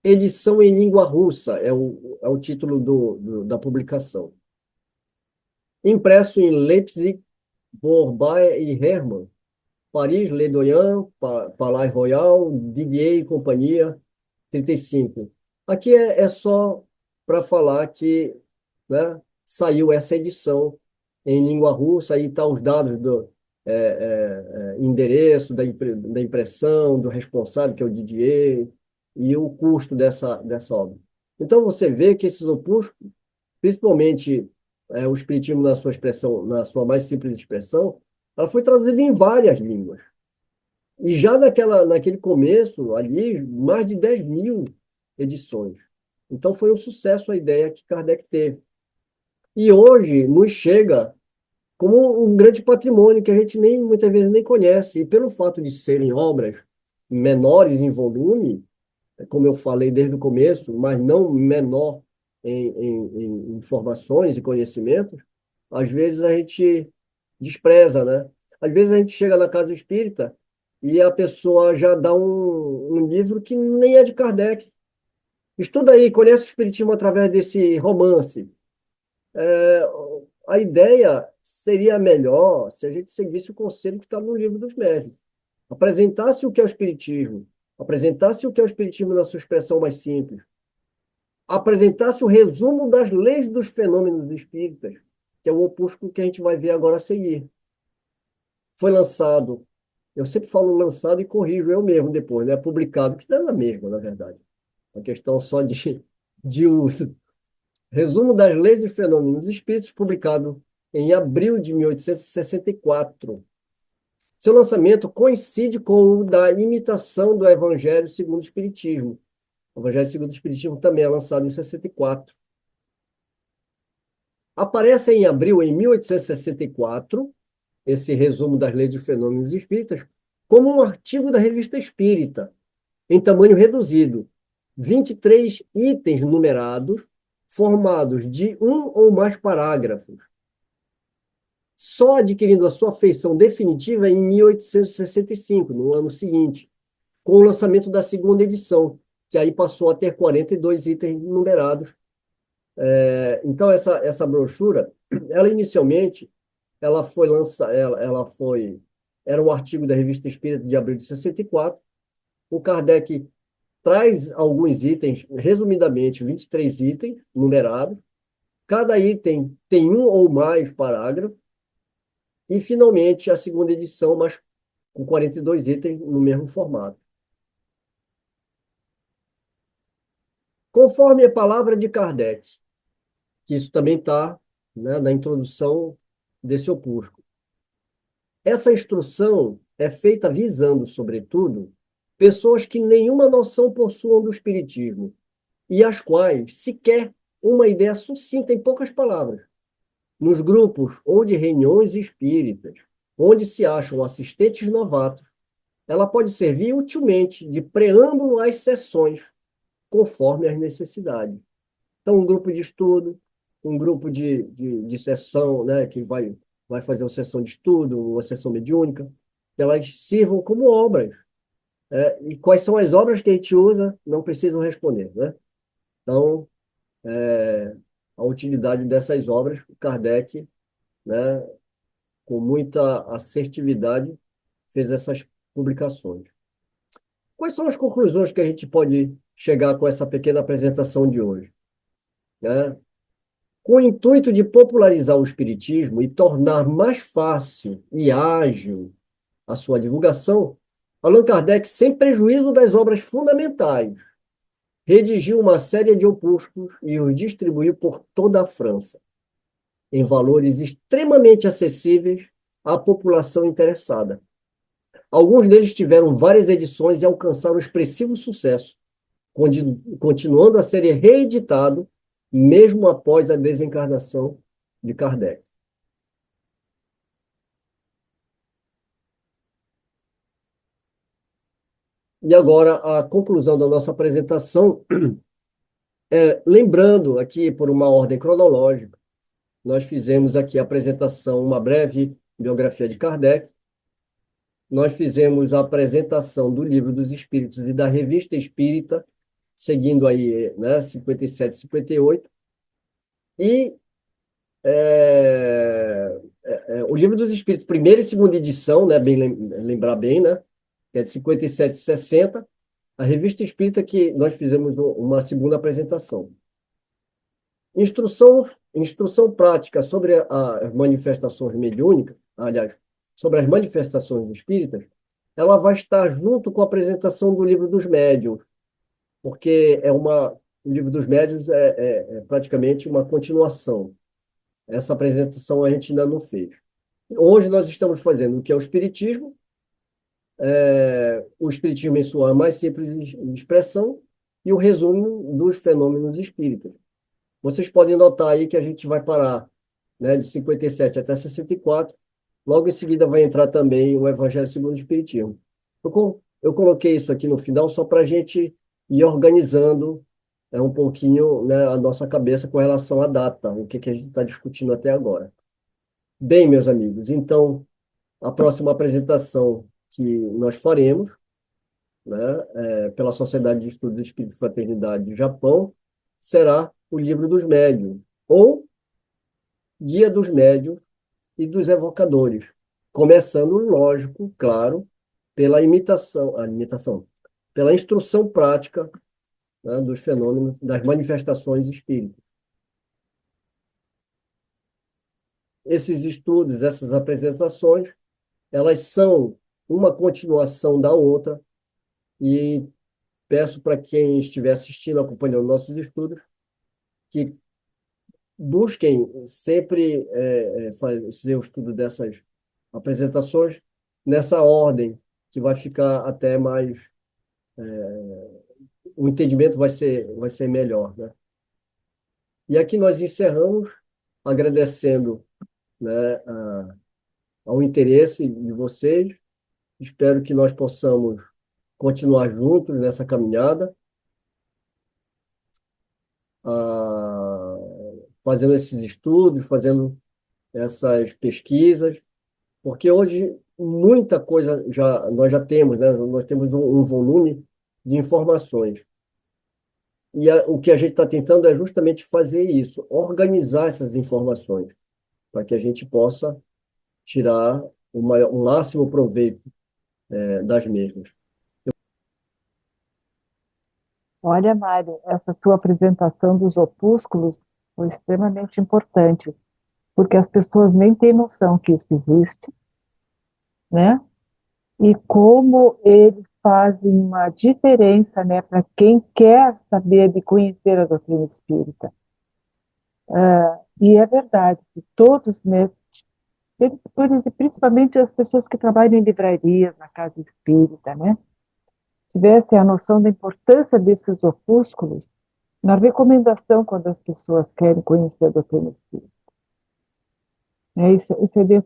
Edição em língua russa é o título da publicação. Impresso em Leipzig, Bourbain e Hermann, Paris, Ledoyen, Palais Royal, Didier e companhia, 35. Aqui é só para falar que, né, saiu essa edição em língua russa, aí estão os dados endereço da impressão, do responsável, que é o Didier, e o custo dessa obra. Então, você vê que esses opúsculos, principalmente o Espiritismo na sua expressão, na sua mais simples expressão, ela foi traduzida em várias línguas. E já naquele começo, ali, mais de 10.000 edições. Então, foi um sucesso a ideia que Kardec teve. E hoje nos chega como um grande patrimônio que a gente muitas vezes nem conhece. E pelo fato de serem obras menores em volume, como eu falei desde o começo, mas não menor em informações e conhecimentos, às vezes a gente despreza, né? Às vezes a gente chega na casa espírita e a pessoa já dá um livro que nem é de Kardec. Estuda aí, conhece o Espiritismo através desse romance. É, a ideia seria melhor se a gente seguisse o conselho que está no livro dos médiuns. Apresentasse o que é o Espiritismo, apresentasse o que é o Espiritismo na sua expressão mais simples, apresentasse o resumo das leis dos fenômenos espíritas, que é o opúsculo que a gente vai ver agora a seguir. Foi lançado, eu sempre falo lançado e corrijo eu mesmo depois, né? Publicado, que não é a mesma, na verdade. Uma questão só de uso. Resumo das leis dos fenômenos espíritos, publicado em abril de 1864. Seu lançamento coincide com o da imitação do Evangelho segundo o Espiritismo. O Evangelho segundo o Espiritismo também é lançado em 64. Aparece em abril, em 1864, esse resumo das leis dos fenômenos espíritas, como um artigo da Revista Espírita, em tamanho reduzido, 23 itens numerados, formados de um ou mais parágrafos, só adquirindo a sua feição definitiva em 1865, no ano seguinte, com o lançamento da segunda edição, que aí passou a ter 42 itens numerados. Então, essa brochura, ela inicialmente, ela foi lançada, era um artigo da Revista Espírita de abril de 64. O Kardec traz alguns itens, resumidamente, 23 itens numerados. Cada item tem um ou mais parágrafos. E, finalmente, a segunda edição, mas com 42 itens no mesmo formato. Conforme a palavra de Kardec, que isso também está, né, na introdução desse opúsculo. Essa instrução é feita visando, sobretudo, pessoas que nenhuma noção possuam do espiritismo e às quais sequer uma ideia sucinta em poucas palavras. Nos grupos ou de reuniões espíritas, onde se acham assistentes novatos, ela pode servir utilmente de preâmbulo às sessões, conforme as necessidades. Então, um grupo de estudo, um grupo de sessão, né, que vai fazer uma sessão de estudo, uma sessão mediúnica, que elas sirvam como obras. E quais são as obras que a gente usa, não precisam responder, né? Então, a utilidade dessas obras, Kardec, né, com muita assertividade, fez essas publicações. Quais são as conclusões que a gente pode chegar com essa pequena apresentação de hoje, né? Com o intuito de popularizar o espiritismo e tornar mais fácil e ágil a sua divulgação, Allan Kardec, sem prejuízo das obras fundamentais, redigiu uma série de opúsculos e os distribuiu por toda a França, em valores extremamente acessíveis à população interessada. Alguns deles tiveram várias edições e alcançaram expressivo sucesso, continuando a ser reeditado mesmo após a desencarnação de Kardec. E agora, a conclusão da nossa apresentação, lembrando aqui por uma ordem cronológica, nós fizemos aqui a apresentação, uma breve biografia de Kardec, nós fizemos a apresentação do Livro dos Espíritos e da Revista Espírita, seguindo aí, né, 57 e 58, e o Livro dos Espíritos, primeira e segunda edição, né, bem lembrar bem, né, que é de 57 e 60, a Revista Espírita que nós fizemos uma segunda apresentação. Instrução prática sobre as manifestações mediúnicas, aliás, sobre as manifestações espíritas, ela vai estar junto com a apresentação do Livro dos Médiuns, porque o Livro dos Médiuns é praticamente uma continuação. Essa apresentação a gente ainda não fez. Hoje nós estamos fazendo o que é o Espiritismo, o Espiritismo em sua mais simples expressão, e o resumo dos fenômenos espíritas. Vocês podem notar aí que a gente vai parar, né, de 57 até 64. Logo em seguida vai entrar também o Evangelho segundo o Espiritismo. Eu coloquei isso aqui no final só para a gente ir organizando um pouquinho, né, a nossa cabeça com relação à data, o que a gente está discutindo até agora. Bem, meus amigos, então a próxima apresentação que nós faremos, né, pela Sociedade de Estudos do Espírito e Fraternidade do Japão, será o Livro dos Médiuns, ou Guia dos Médiuns e dos Evocadores, começando, lógico, claro, pela instrução prática, né, dos fenômenos, das manifestações espíritas. Esses estudos, essas apresentações, elas são uma continuação da outra, e peço para quem estiver assistindo, acompanhando nossos estudos, que busquem sempre fazer o estudo dessas apresentações nessa ordem, que vai ficar até mais. O entendimento vai ser melhor, né? E aqui nós encerramos agradecendo, né, ao interesse de vocês. Espero que nós possamos continuar juntos nessa caminhada, fazendo esses estudos, fazendo essas pesquisas, porque hoje muita coisa nós já temos, né? Nós temos um volume de informações. E o que a gente está tentando é justamente fazer isso, organizar essas informações, para que a gente possa tirar o máximo proveito, das mesmas. Olha, Mário, essa tua apresentação dos opúsculos foi extremamente importante, porque as pessoas nem têm noção que isso existe, né? E como eles fazem uma diferença, né, para quem quer saber de conhecer a doutrina espírita. E é verdade que todos, né, principalmente as pessoas que trabalham em livrarias, na casa espírita, né, tivessem a noção da importância desses opúsculos na recomendação quando as pessoas querem conhecer a doutrina espírita. Isso é de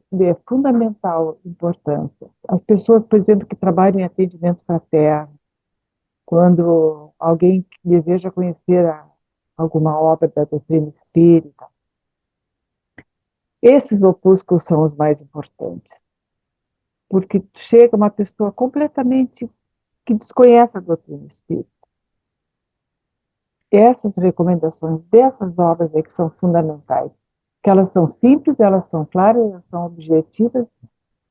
fundamental importância. As pessoas, por exemplo, que trabalham em atendimentos fraternos, quando alguém deseja conhecer alguma obra da doutrina espírita, esses opúsculos são os mais importantes, porque chega uma pessoa completamente que desconhece a doutrina espírita. Essas recomendações dessas obras é que são fundamentais, que elas são simples, elas são claras, elas são objetivas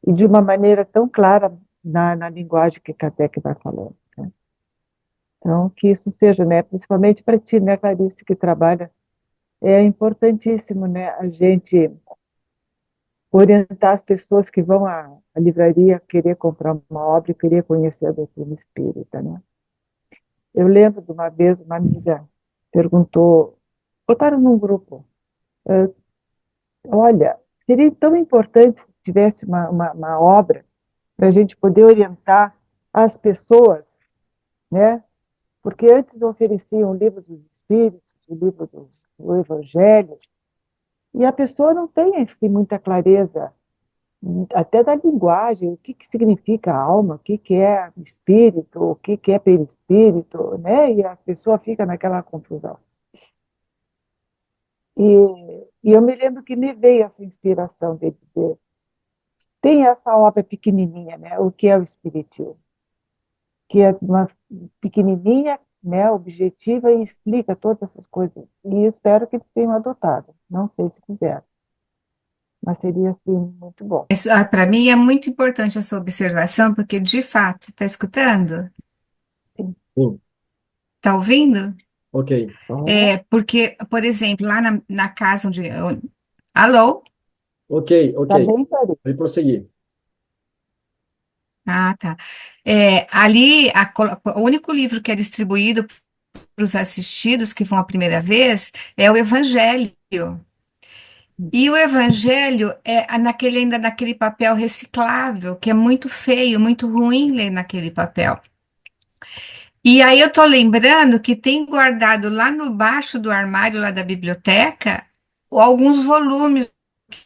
e de uma maneira tão clara na linguagem que Kardec vai falando. Né? Então, que isso seja, né, principalmente para ti, né, Clarice, que trabalha, é importantíssimo, né, a gente orientar as pessoas que vão à livraria querer comprar uma obra e querer conhecer a doutrina espírita, né? Eu lembro de uma vez uma amiga perguntou, botaram num grupo, olha, seria tão importante se tivesse uma obra para a gente poder orientar as pessoas, né? Porque antes ofereciam o livro dos Espíritos, o livro do Evangelho, e a pessoa não tem assim, muita clareza, até da linguagem, o que significa alma, o que é espírito, o que é perispírito, né? E a pessoa fica naquela confusão. E eu me lembro que me veio essa inspiração de dizer, tem essa obra pequenininha, né? O que é o Espiritismo? Que é uma pequenininha, né, objetiva e explica todas essas coisas. E espero que eles tenham adotado. Não sei se fizeram, mas seria assim muito bom. Para mim é muito importante essa observação, porque de fato, está escutando? Sim. Sim, Está ouvindo? ok. Porque, por exemplo, lá na casa onde. Alô? Ok, ok. Tá bem, Clarice? Pode prosseguir. Ah, tá. Ali, o único livro que é distribuído para os assistidos que vão a primeira vez é o Evangelho. E o Evangelho é ainda naquele papel reciclável, que é muito feio, muito ruim ler naquele papel. E aí eu tô lembrando que tem guardado lá no baixo do armário lá da biblioteca alguns volumes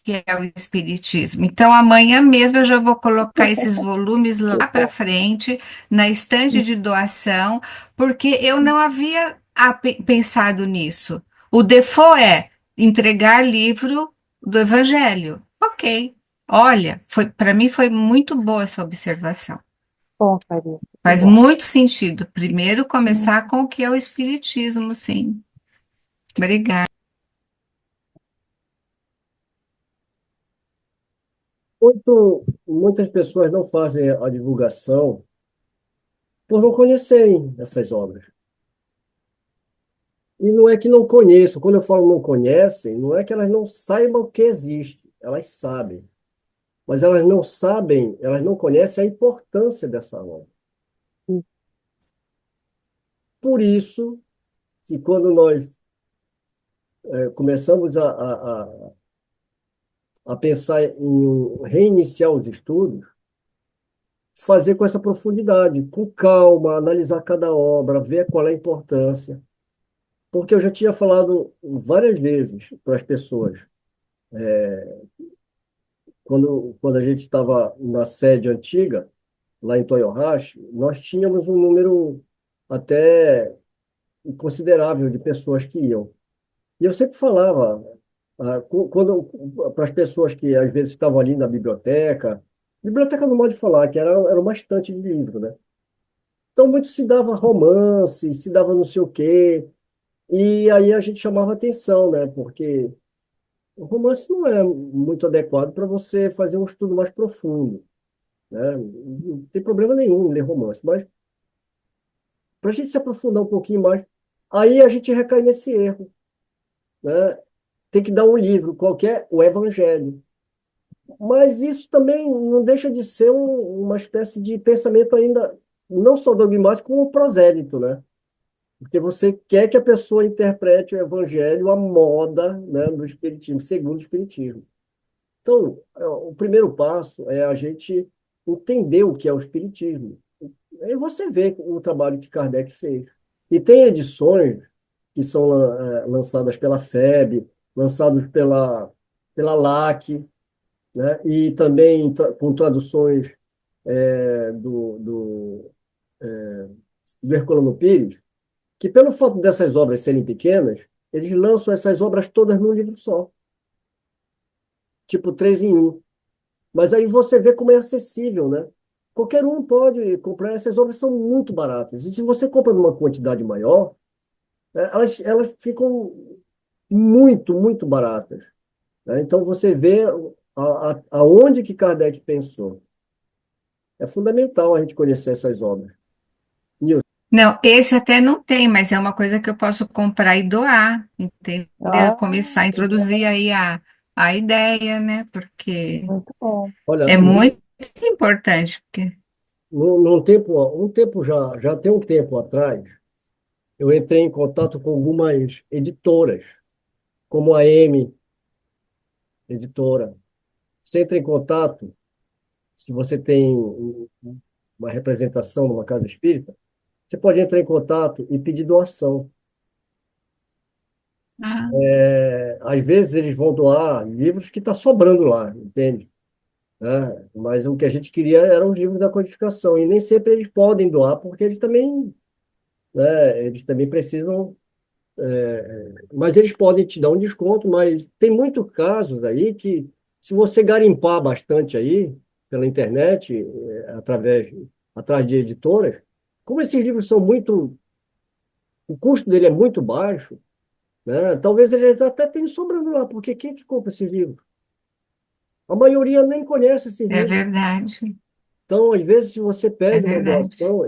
que é o Espiritismo. Então amanhã mesmo eu já vou colocar esses volumes lá para frente na estante de doação, porque eu não havia pensado nisso. O default é entregar livro do Evangelho. Ok. Olha, para mim foi muito boa essa observação. Bom, Clarissa, que Faz bom. muito sentido. Primeiro começar com o que é o Espiritismo, sim. Obrigada. Muitas pessoas não fazem a divulgação por não conhecerem essas obras. E não é que não conheçam. Quando eu falo não conhecem, não é que elas não saibam que existe. Elas sabem. Mas elas não sabem, elas não conhecem a importância dessa obra. Por isso que quando nós começamos a pensar em reiniciar os estudos, fazer com essa profundidade, com calma, analisar cada obra, ver qual é a importância. Porque eu já tinha falado várias vezes para as pessoas, quando a gente estava na sede antiga, lá em Toyohashi, nós tínhamos um número até considerável de pessoas que iam. E eu sempre falava, quando para as pessoas que às vezes estavam ali na biblioteca no modo de falar, que era uma estante de livro, né? Então muito se dava romance, se dava não sei o quê, e aí a gente chamava atenção, né? Porque o romance não é muito adequado para você fazer um estudo mais profundo, né? Não tem problema nenhum em ler romance, mas para a gente se aprofundar um pouquinho mais, aí a gente recai nesse erro, né? Tem que dar um livro qualquer, o Evangelho. Mas isso também não deixa de ser uma espécie de pensamento ainda não só dogmático, como prosélito, né? Porque você quer que a pessoa interprete o Evangelho à moda, né, do Espiritismo, segundo o Espiritismo. Então, o primeiro passo é a gente entender o que é o Espiritismo. Aí você vê o trabalho que Kardec fez. E tem edições que são lançadas pela FEB, lançadas pela LAC, né? E também com traduções do Herculano Pires, que pelo fato dessas obras serem pequenas, eles lançam essas obras todas num livro só, tipo três em um. Mas aí você vê como é acessível, né? Qualquer um pode comprar, essas obras são muito baratas. E se você compra numa quantidade maior, elas ficam muito baratas, né? Então você vê aonde que Kardec pensou. É fundamental a gente conhecer essas obras. Nilson, Não, esse até não tem, mas é uma coisa que eu posso comprar e doar, entendeu? Ah, Começar a introduzir aí a ideia, né? Porque muito bom. olha, é muito importante. Porque... já tem um tempo atrás, eu entrei em contato com algumas editoras, como a M Editora. Você entra em contato, se você tem uma representação numa casa espírita, você pode entrar em contato e pedir doação. Ah, Às vezes eles vão doar livros que está sobrando lá, entende? Né? Mas o que a gente queria eram os livros da codificação, e nem sempre eles podem doar, porque eles também, né, eles também precisam, mas eles podem te dar um desconto, mas tem muitos casos aí que, se você garimpar bastante aí, pela internet, atrás de editoras, como esses livros são muito, o custo dele é muito baixo, né? Talvez eles até tenham sobrando lá, porque quem que compra esses livros? A maioria nem conhece esses é livros. verdade, Então, às vezes, se você é pede uma verdade. doação,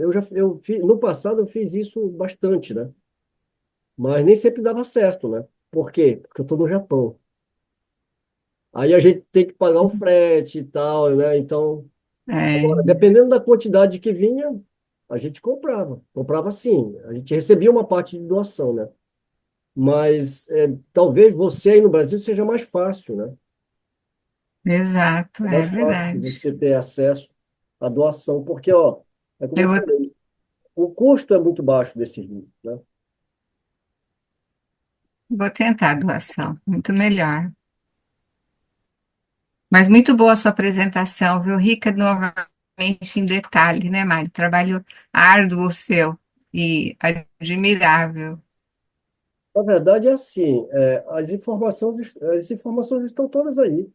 no passado eu fiz isso bastante, né? Mas nem sempre dava certo, né? Por quê? Porque eu estou no Japão. Aí a gente tem que pagar o frete e tal, né? Então, É, Agora, dependendo da quantidade que vinha, a gente comprava. Comprava sim. A gente recebia uma parte de doação, né? Mas talvez você aí no Brasil seja mais fácil, né? exato, É é mais fácil de verdade. você ter acesso à doação, porque, ó, é como eu Eu vou, falei, o custo é muito baixo desses livros, né? vou tentar a doação, muito melhor. Mas muito boa a sua apresentação, viu? Rica novamente em detalhe, né, Mário? Trabalho árduo o seu e admirável. Na verdade, é assim, as informações estão todas aí,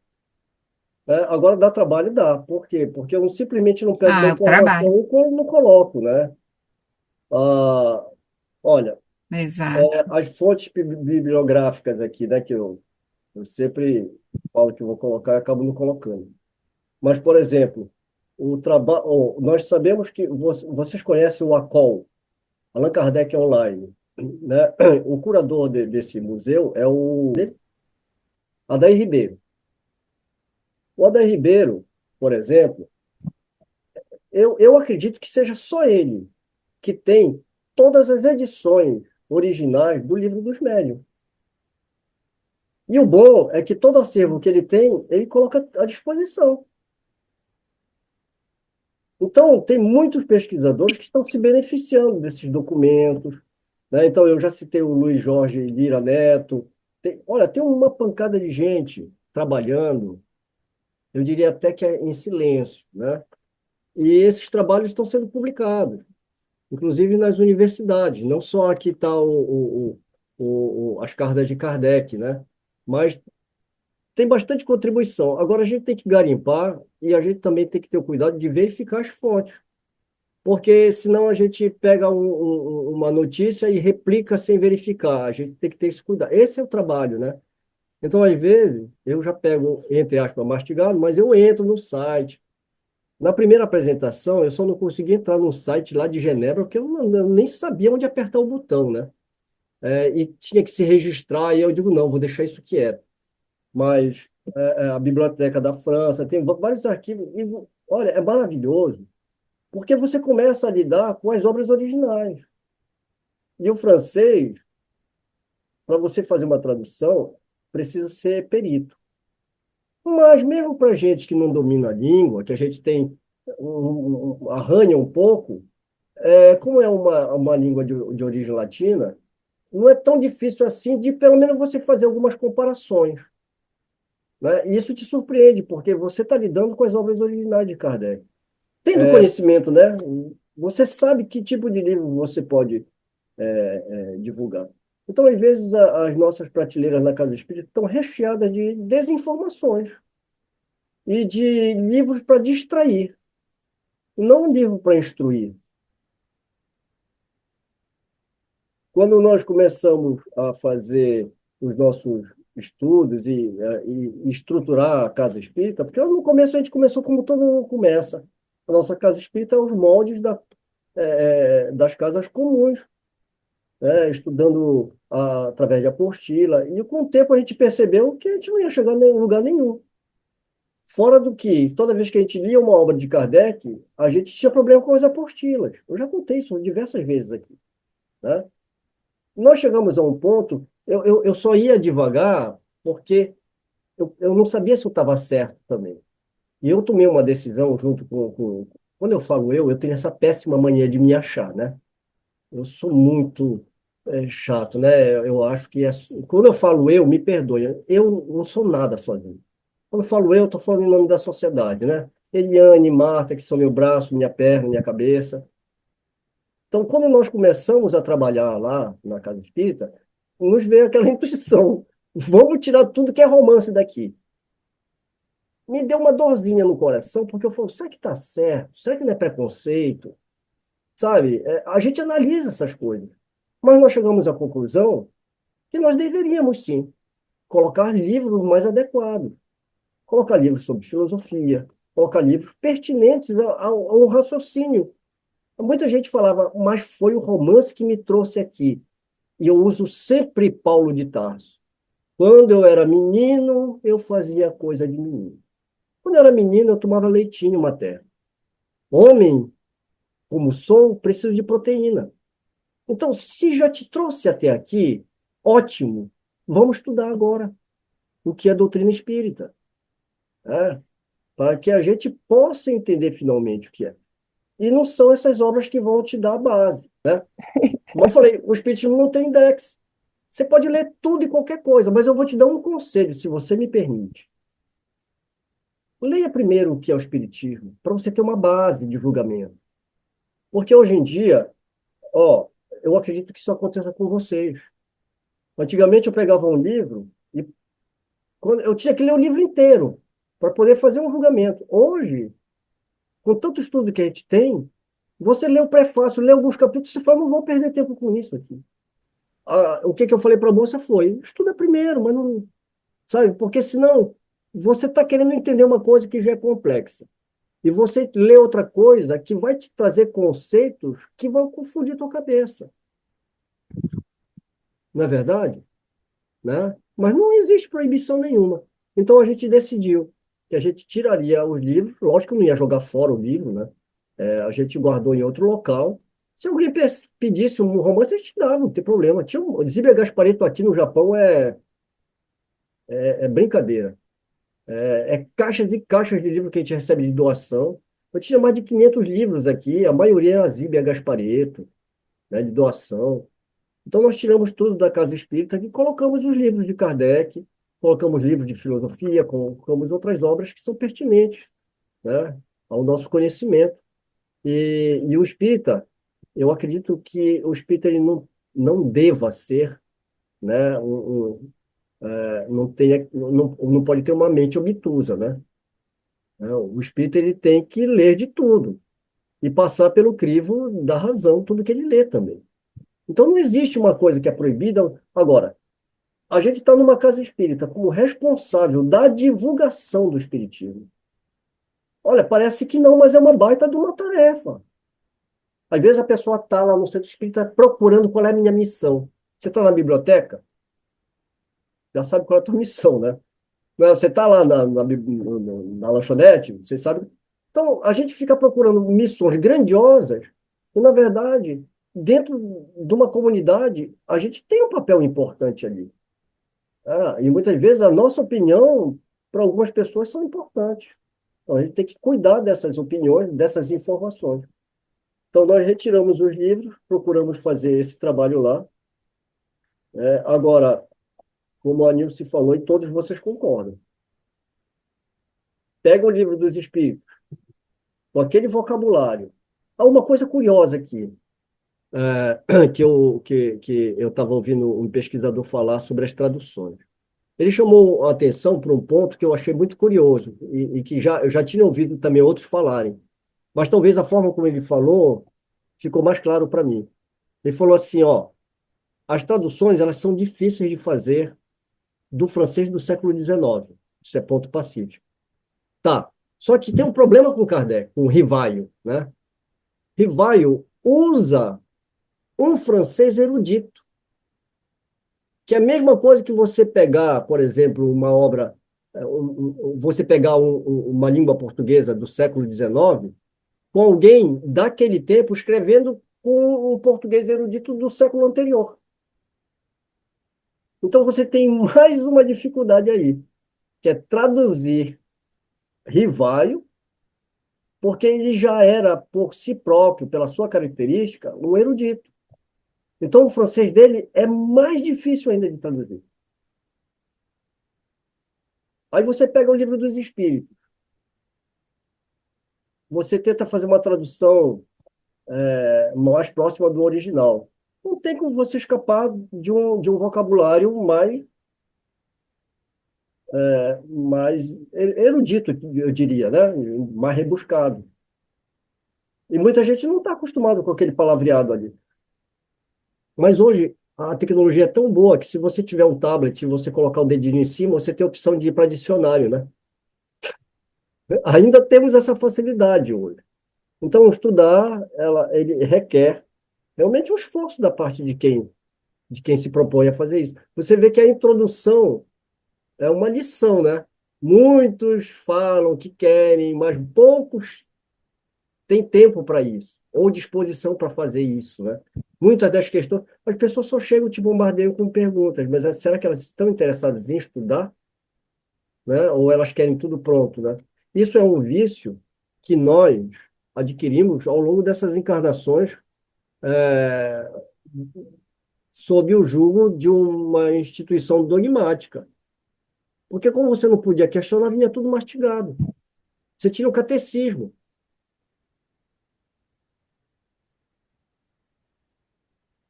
né? Agora, dá trabalho? Dá. Por quê? Porque eu simplesmente não pego uma Ah, o trabalho. informação e não coloco, né? Ah, olha, Exato. as fontes bibliográficas aqui, né, que eu sempre falo que eu vou colocar e acabo não colocando. Mas, por exemplo, nós sabemos que vocês conhecem o ACOL, Allan Kardec Online, né? O curador desse museu é o Adair Ribeiro. O Adair Ribeiro, por exemplo, eu acredito que seja só ele que tem todas as edições originais do Livro dos Médiuns. E o bom é que todo acervo que ele tem, ele coloca à disposição. Então, tem muitos pesquisadores que estão se beneficiando desses documentos, né? Então, eu já citei o Luiz Jorge Lira Neto. Olha, tem uma pancada de gente trabalhando, eu diria até que é em silêncio, né? E esses trabalhos estão sendo publicados, inclusive nas universidades. Não só aqui está as cartas de Kardec, né? Mas tem bastante contribuição. Agora, a gente tem que garimpar e a gente também tem que ter o cuidado de verificar as fontes. Porque senão a gente pega uma notícia e replica sem verificar. A gente tem que ter esse cuidado. Esse é o trabalho, né? Então, às vezes, eu já pego, entre aspas, mastigado, mas eu entro no site. Na primeira apresentação, eu só não consegui entrar no site lá de Genebra, porque eu nem sabia onde apertar o botão, né? E tinha que se registrar, e eu digo, não, vou deixar isso quieto. Mas a Biblioteca da França, tem vários arquivos, e, olha, é maravilhoso. Porque você começa a lidar com as obras originais. E o francês, para você fazer uma tradução, precisa ser perito. Mas mesmo para gente que não domina a língua, que a gente tem arranha um pouco, como é uma língua de origem latina, não é tão difícil assim de pelo menos você fazer algumas comparações, né? E isso te surpreende, porque você está lidando com as obras originais de Kardec. Tendo conhecimento, né? Você sabe que tipo de livro você pode divulgar. Então, às vezes, as nossas prateleiras na Casa Espírita estão recheadas de desinformações e de livros para distrair, não um livro para instruir. Quando nós começamos a fazer os nossos estudos e estruturar a Casa Espírita, porque no começo a gente começou como todo mundo começa. A nossa Casa Espírita é os moldes das casas comuns, né, estudando através de apostila, e com o tempo a gente percebeu que a gente não ia chegar em lugar nenhum. Fora do que, toda vez que a gente lia uma obra de Kardec, a gente tinha problema com as apostilas. Eu já contei isso diversas vezes aqui, né? Nós chegamos a um ponto, eu só ia devagar porque eu não sabia se eu estava certo também. E eu tomei uma decisão junto Quando eu falo eu tenho essa péssima mania de me achar, né? Eu sou muito chato, né? Eu acho que quando eu falo eu, me perdoe, eu não sou nada sozinho. Quando eu falo eu, estou falando em nome da sociedade, né? Eliane, Marta, que são meu braço, minha perna, minha cabeça. Então, quando nós começamos a trabalhar lá na Casa Espírita, nos veio aquela intuição: vamos tirar tudo que é romance daqui. Me deu uma dorzinha no coração, porque eu falo, será que está certo? Será que não é preconceito? Sabe? A gente analisa essas coisas. Mas nós chegamos à conclusão que nós deveríamos, sim, colocar livros mais adequados. Colocar livros sobre filosofia, colocar livros pertinentes ao raciocínio. Muita gente falava, mas foi o romance que me trouxe aqui. E eu uso sempre Paulo de Tarso. Quando eu era menino, eu fazia coisa de menino. Quando eu era menino, eu tomava leitinho materno. Homem, como sou, preciso de proteína. Então, se já te trouxe até aqui, ótimo. Vamos estudar agora o que é doutrina espírita, né? Para que a gente possa entender finalmente o que é. E não são essas obras que vão te dar a base, né? Como eu falei, o Espiritismo não tem index. Você pode ler tudo e qualquer coisa, mas eu vou te dar um conselho, se você me permite. Leia primeiro o que é o Espiritismo, para você ter uma base de julgamento. Porque hoje em dia, ó, eu acredito que isso aconteça com vocês. Antigamente eu pegava um livro e eu tinha que ler o livro inteiro para poder fazer um julgamento. Hoje, com tanto estudo que a gente tem, você lê o prefácio, lê alguns capítulos, você fala, não vou perder tempo com isso aqui. O que eu falei para a moça foi, estuda primeiro, mas não, sabe? Porque senão você está querendo entender uma coisa que já é complexa. E você lê outra coisa que vai te trazer conceitos que vão confundir tua cabeça. Não é verdade? Né? Mas não existe proibição nenhuma. Então a gente decidiu que a gente tiraria os livros, lógico que não ia jogar fora o livro, né? A gente guardou em outro local. Se alguém pedisse um romance, a gente dava, não tem problema. Tinha Zíbia Gasparetto aqui no Japão é brincadeira. É caixas e caixas de livros que a gente recebe de doação. Eu tinha mais de 500 livros aqui, a maioria era Zíbia Gasparetto, né, de doação. Então, nós tiramos tudo da Casa Espírita e colocamos os livros de Kardec, colocamos livros de filosofia, colocamos outras obras que são pertinentes, né, ao nosso conhecimento. E o espírita, eu acredito que o espírita ele não deva ser, né, não, tenha, não pode ter uma mente obtusa, né? O espírita ele tem que ler de tudo e passar pelo crivo da razão tudo que ele lê também. Então, não existe uma coisa que é proibida. Agora, a gente está numa casa espírita como responsável da divulgação do espiritismo. Olha, parece que não, mas é uma baita de uma tarefa. Às vezes a pessoa está lá no centro espírita procurando qual é a minha missão. Você está na biblioteca, já sabe qual é a tua missão, né? Você está lá na lanchonete, você sabe. Então, a gente fica procurando missões grandiosas e, na verdade, dentro de uma comunidade, a gente tem um papel importante ali. E muitas vezes a nossa opinião, para algumas pessoas, são importantes. Então, a gente tem que cuidar dessas opiniões, dessas informações. Então, nós retiramos os livros, procuramos fazer esse trabalho lá. Agora, como a Nilce falou, e todos vocês concordam, pega o livro dos Espíritos, com aquele vocabulário. Há uma coisa curiosa aqui, que eu estava ouvindo um pesquisador falar sobre as traduções. Ele chamou a atenção para um ponto que eu achei muito curioso e que eu já tinha ouvido também outros falarem, mas talvez a forma como ele falou ficou mais claro para mim. Ele falou assim, ó, as traduções elas são difíceis de fazer do francês do século XIX. Isso é ponto pacífico. Tá. Só que tem um problema com Kardec, com Rivaio, né? Rivaio usa um francês erudito, que é a mesma coisa que você pegar, por exemplo, uma obra, você pegar uma língua portuguesa do século XIX, com alguém daquele tempo escrevendo com um português erudito do século anterior. Então você tem mais uma dificuldade aí, que é traduzir Rivaio, porque ele já era, por si próprio, pela sua característica, um erudito. Então o francês dele é mais difícil ainda de traduzir. Aí você pega o livro dos Espíritos, você tenta fazer uma tradução mais próxima do original. Não tem como você escapar de um vocabulário mais erudito, eu diria, né? Mais rebuscado. E muita gente não está acostumado com aquele palavreado ali. Mas hoje a tecnologia é tão boa que se você tiver um tablet e você colocar o dedinho em cima, você tem a opção de ir para dicionário, né? Ainda temos essa facilidade hoje. Então, estudar, ele requer realmente um esforço da parte de quem se propõe a fazer isso. Você vê que a introdução é uma lição, né? Muitos falam que querem, mas poucos tem tempo para isso, ou disposição para fazer isso, né? Muitas das questões, as pessoas só chegam e te bombardeiam com perguntas, mas será que elas estão interessadas em estudar, né? Ou elas querem tudo pronto, né? Isso é um vício que nós adquirimos ao longo dessas encarnações, é, sob o jugo de uma instituição dogmática. Porque como você não podia questionar, vinha tudo mastigado. Você tinha o catecismo.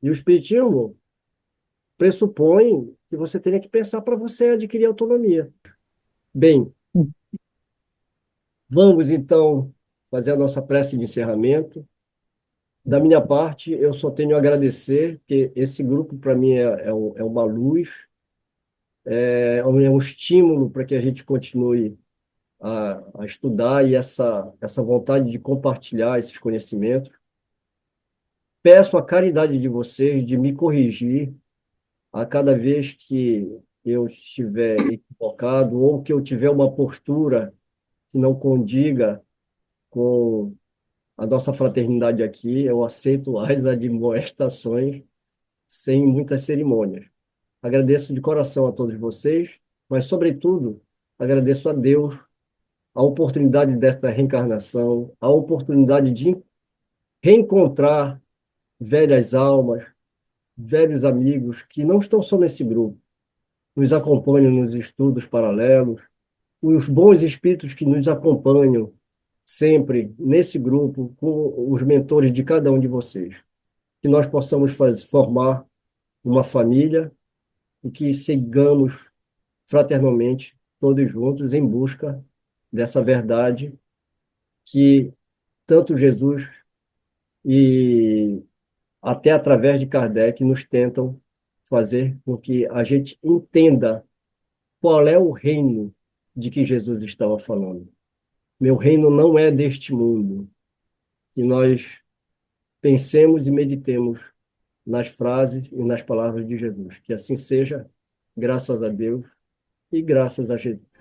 E o espiritismo pressupõe que você tenha que pensar para você adquirir autonomia. Bem, vamos então fazer a nossa prece de encerramento. Da minha parte, eu só tenho a agradecer, que esse grupo, para mim, é uma luz, é um estímulo para que a gente continue a estudar e essa vontade de compartilhar esses conhecimentos. Peço a caridade de vocês de me corrigir a cada vez que eu estiver equivocado ou que eu tiver uma postura que não condiga com a nossa fraternidade aqui, eu aceito as admoestações sem muitas cerimônias. Agradeço de coração a todos vocês, mas, sobretudo, agradeço a Deus a oportunidade desta reencarnação, a oportunidade de reencontrar velhas almas, velhos amigos que não estão só nesse grupo, nos acompanham nos estudos paralelos, os bons espíritos que nos acompanham sempre nesse grupo, com os mentores de cada um de vocês. Que nós possamos formar uma família e que sigamos fraternalmente, todos juntos, em busca dessa verdade que tanto Jesus e até através de Kardec nos tentam fazer com que a gente entenda qual é o reino de que Jesus estava falando. Meu reino não é deste mundo. Que nós pensemos e meditemos nas frases e nas palavras de Jesus. Que assim seja, graças a Deus e graças a Jesus.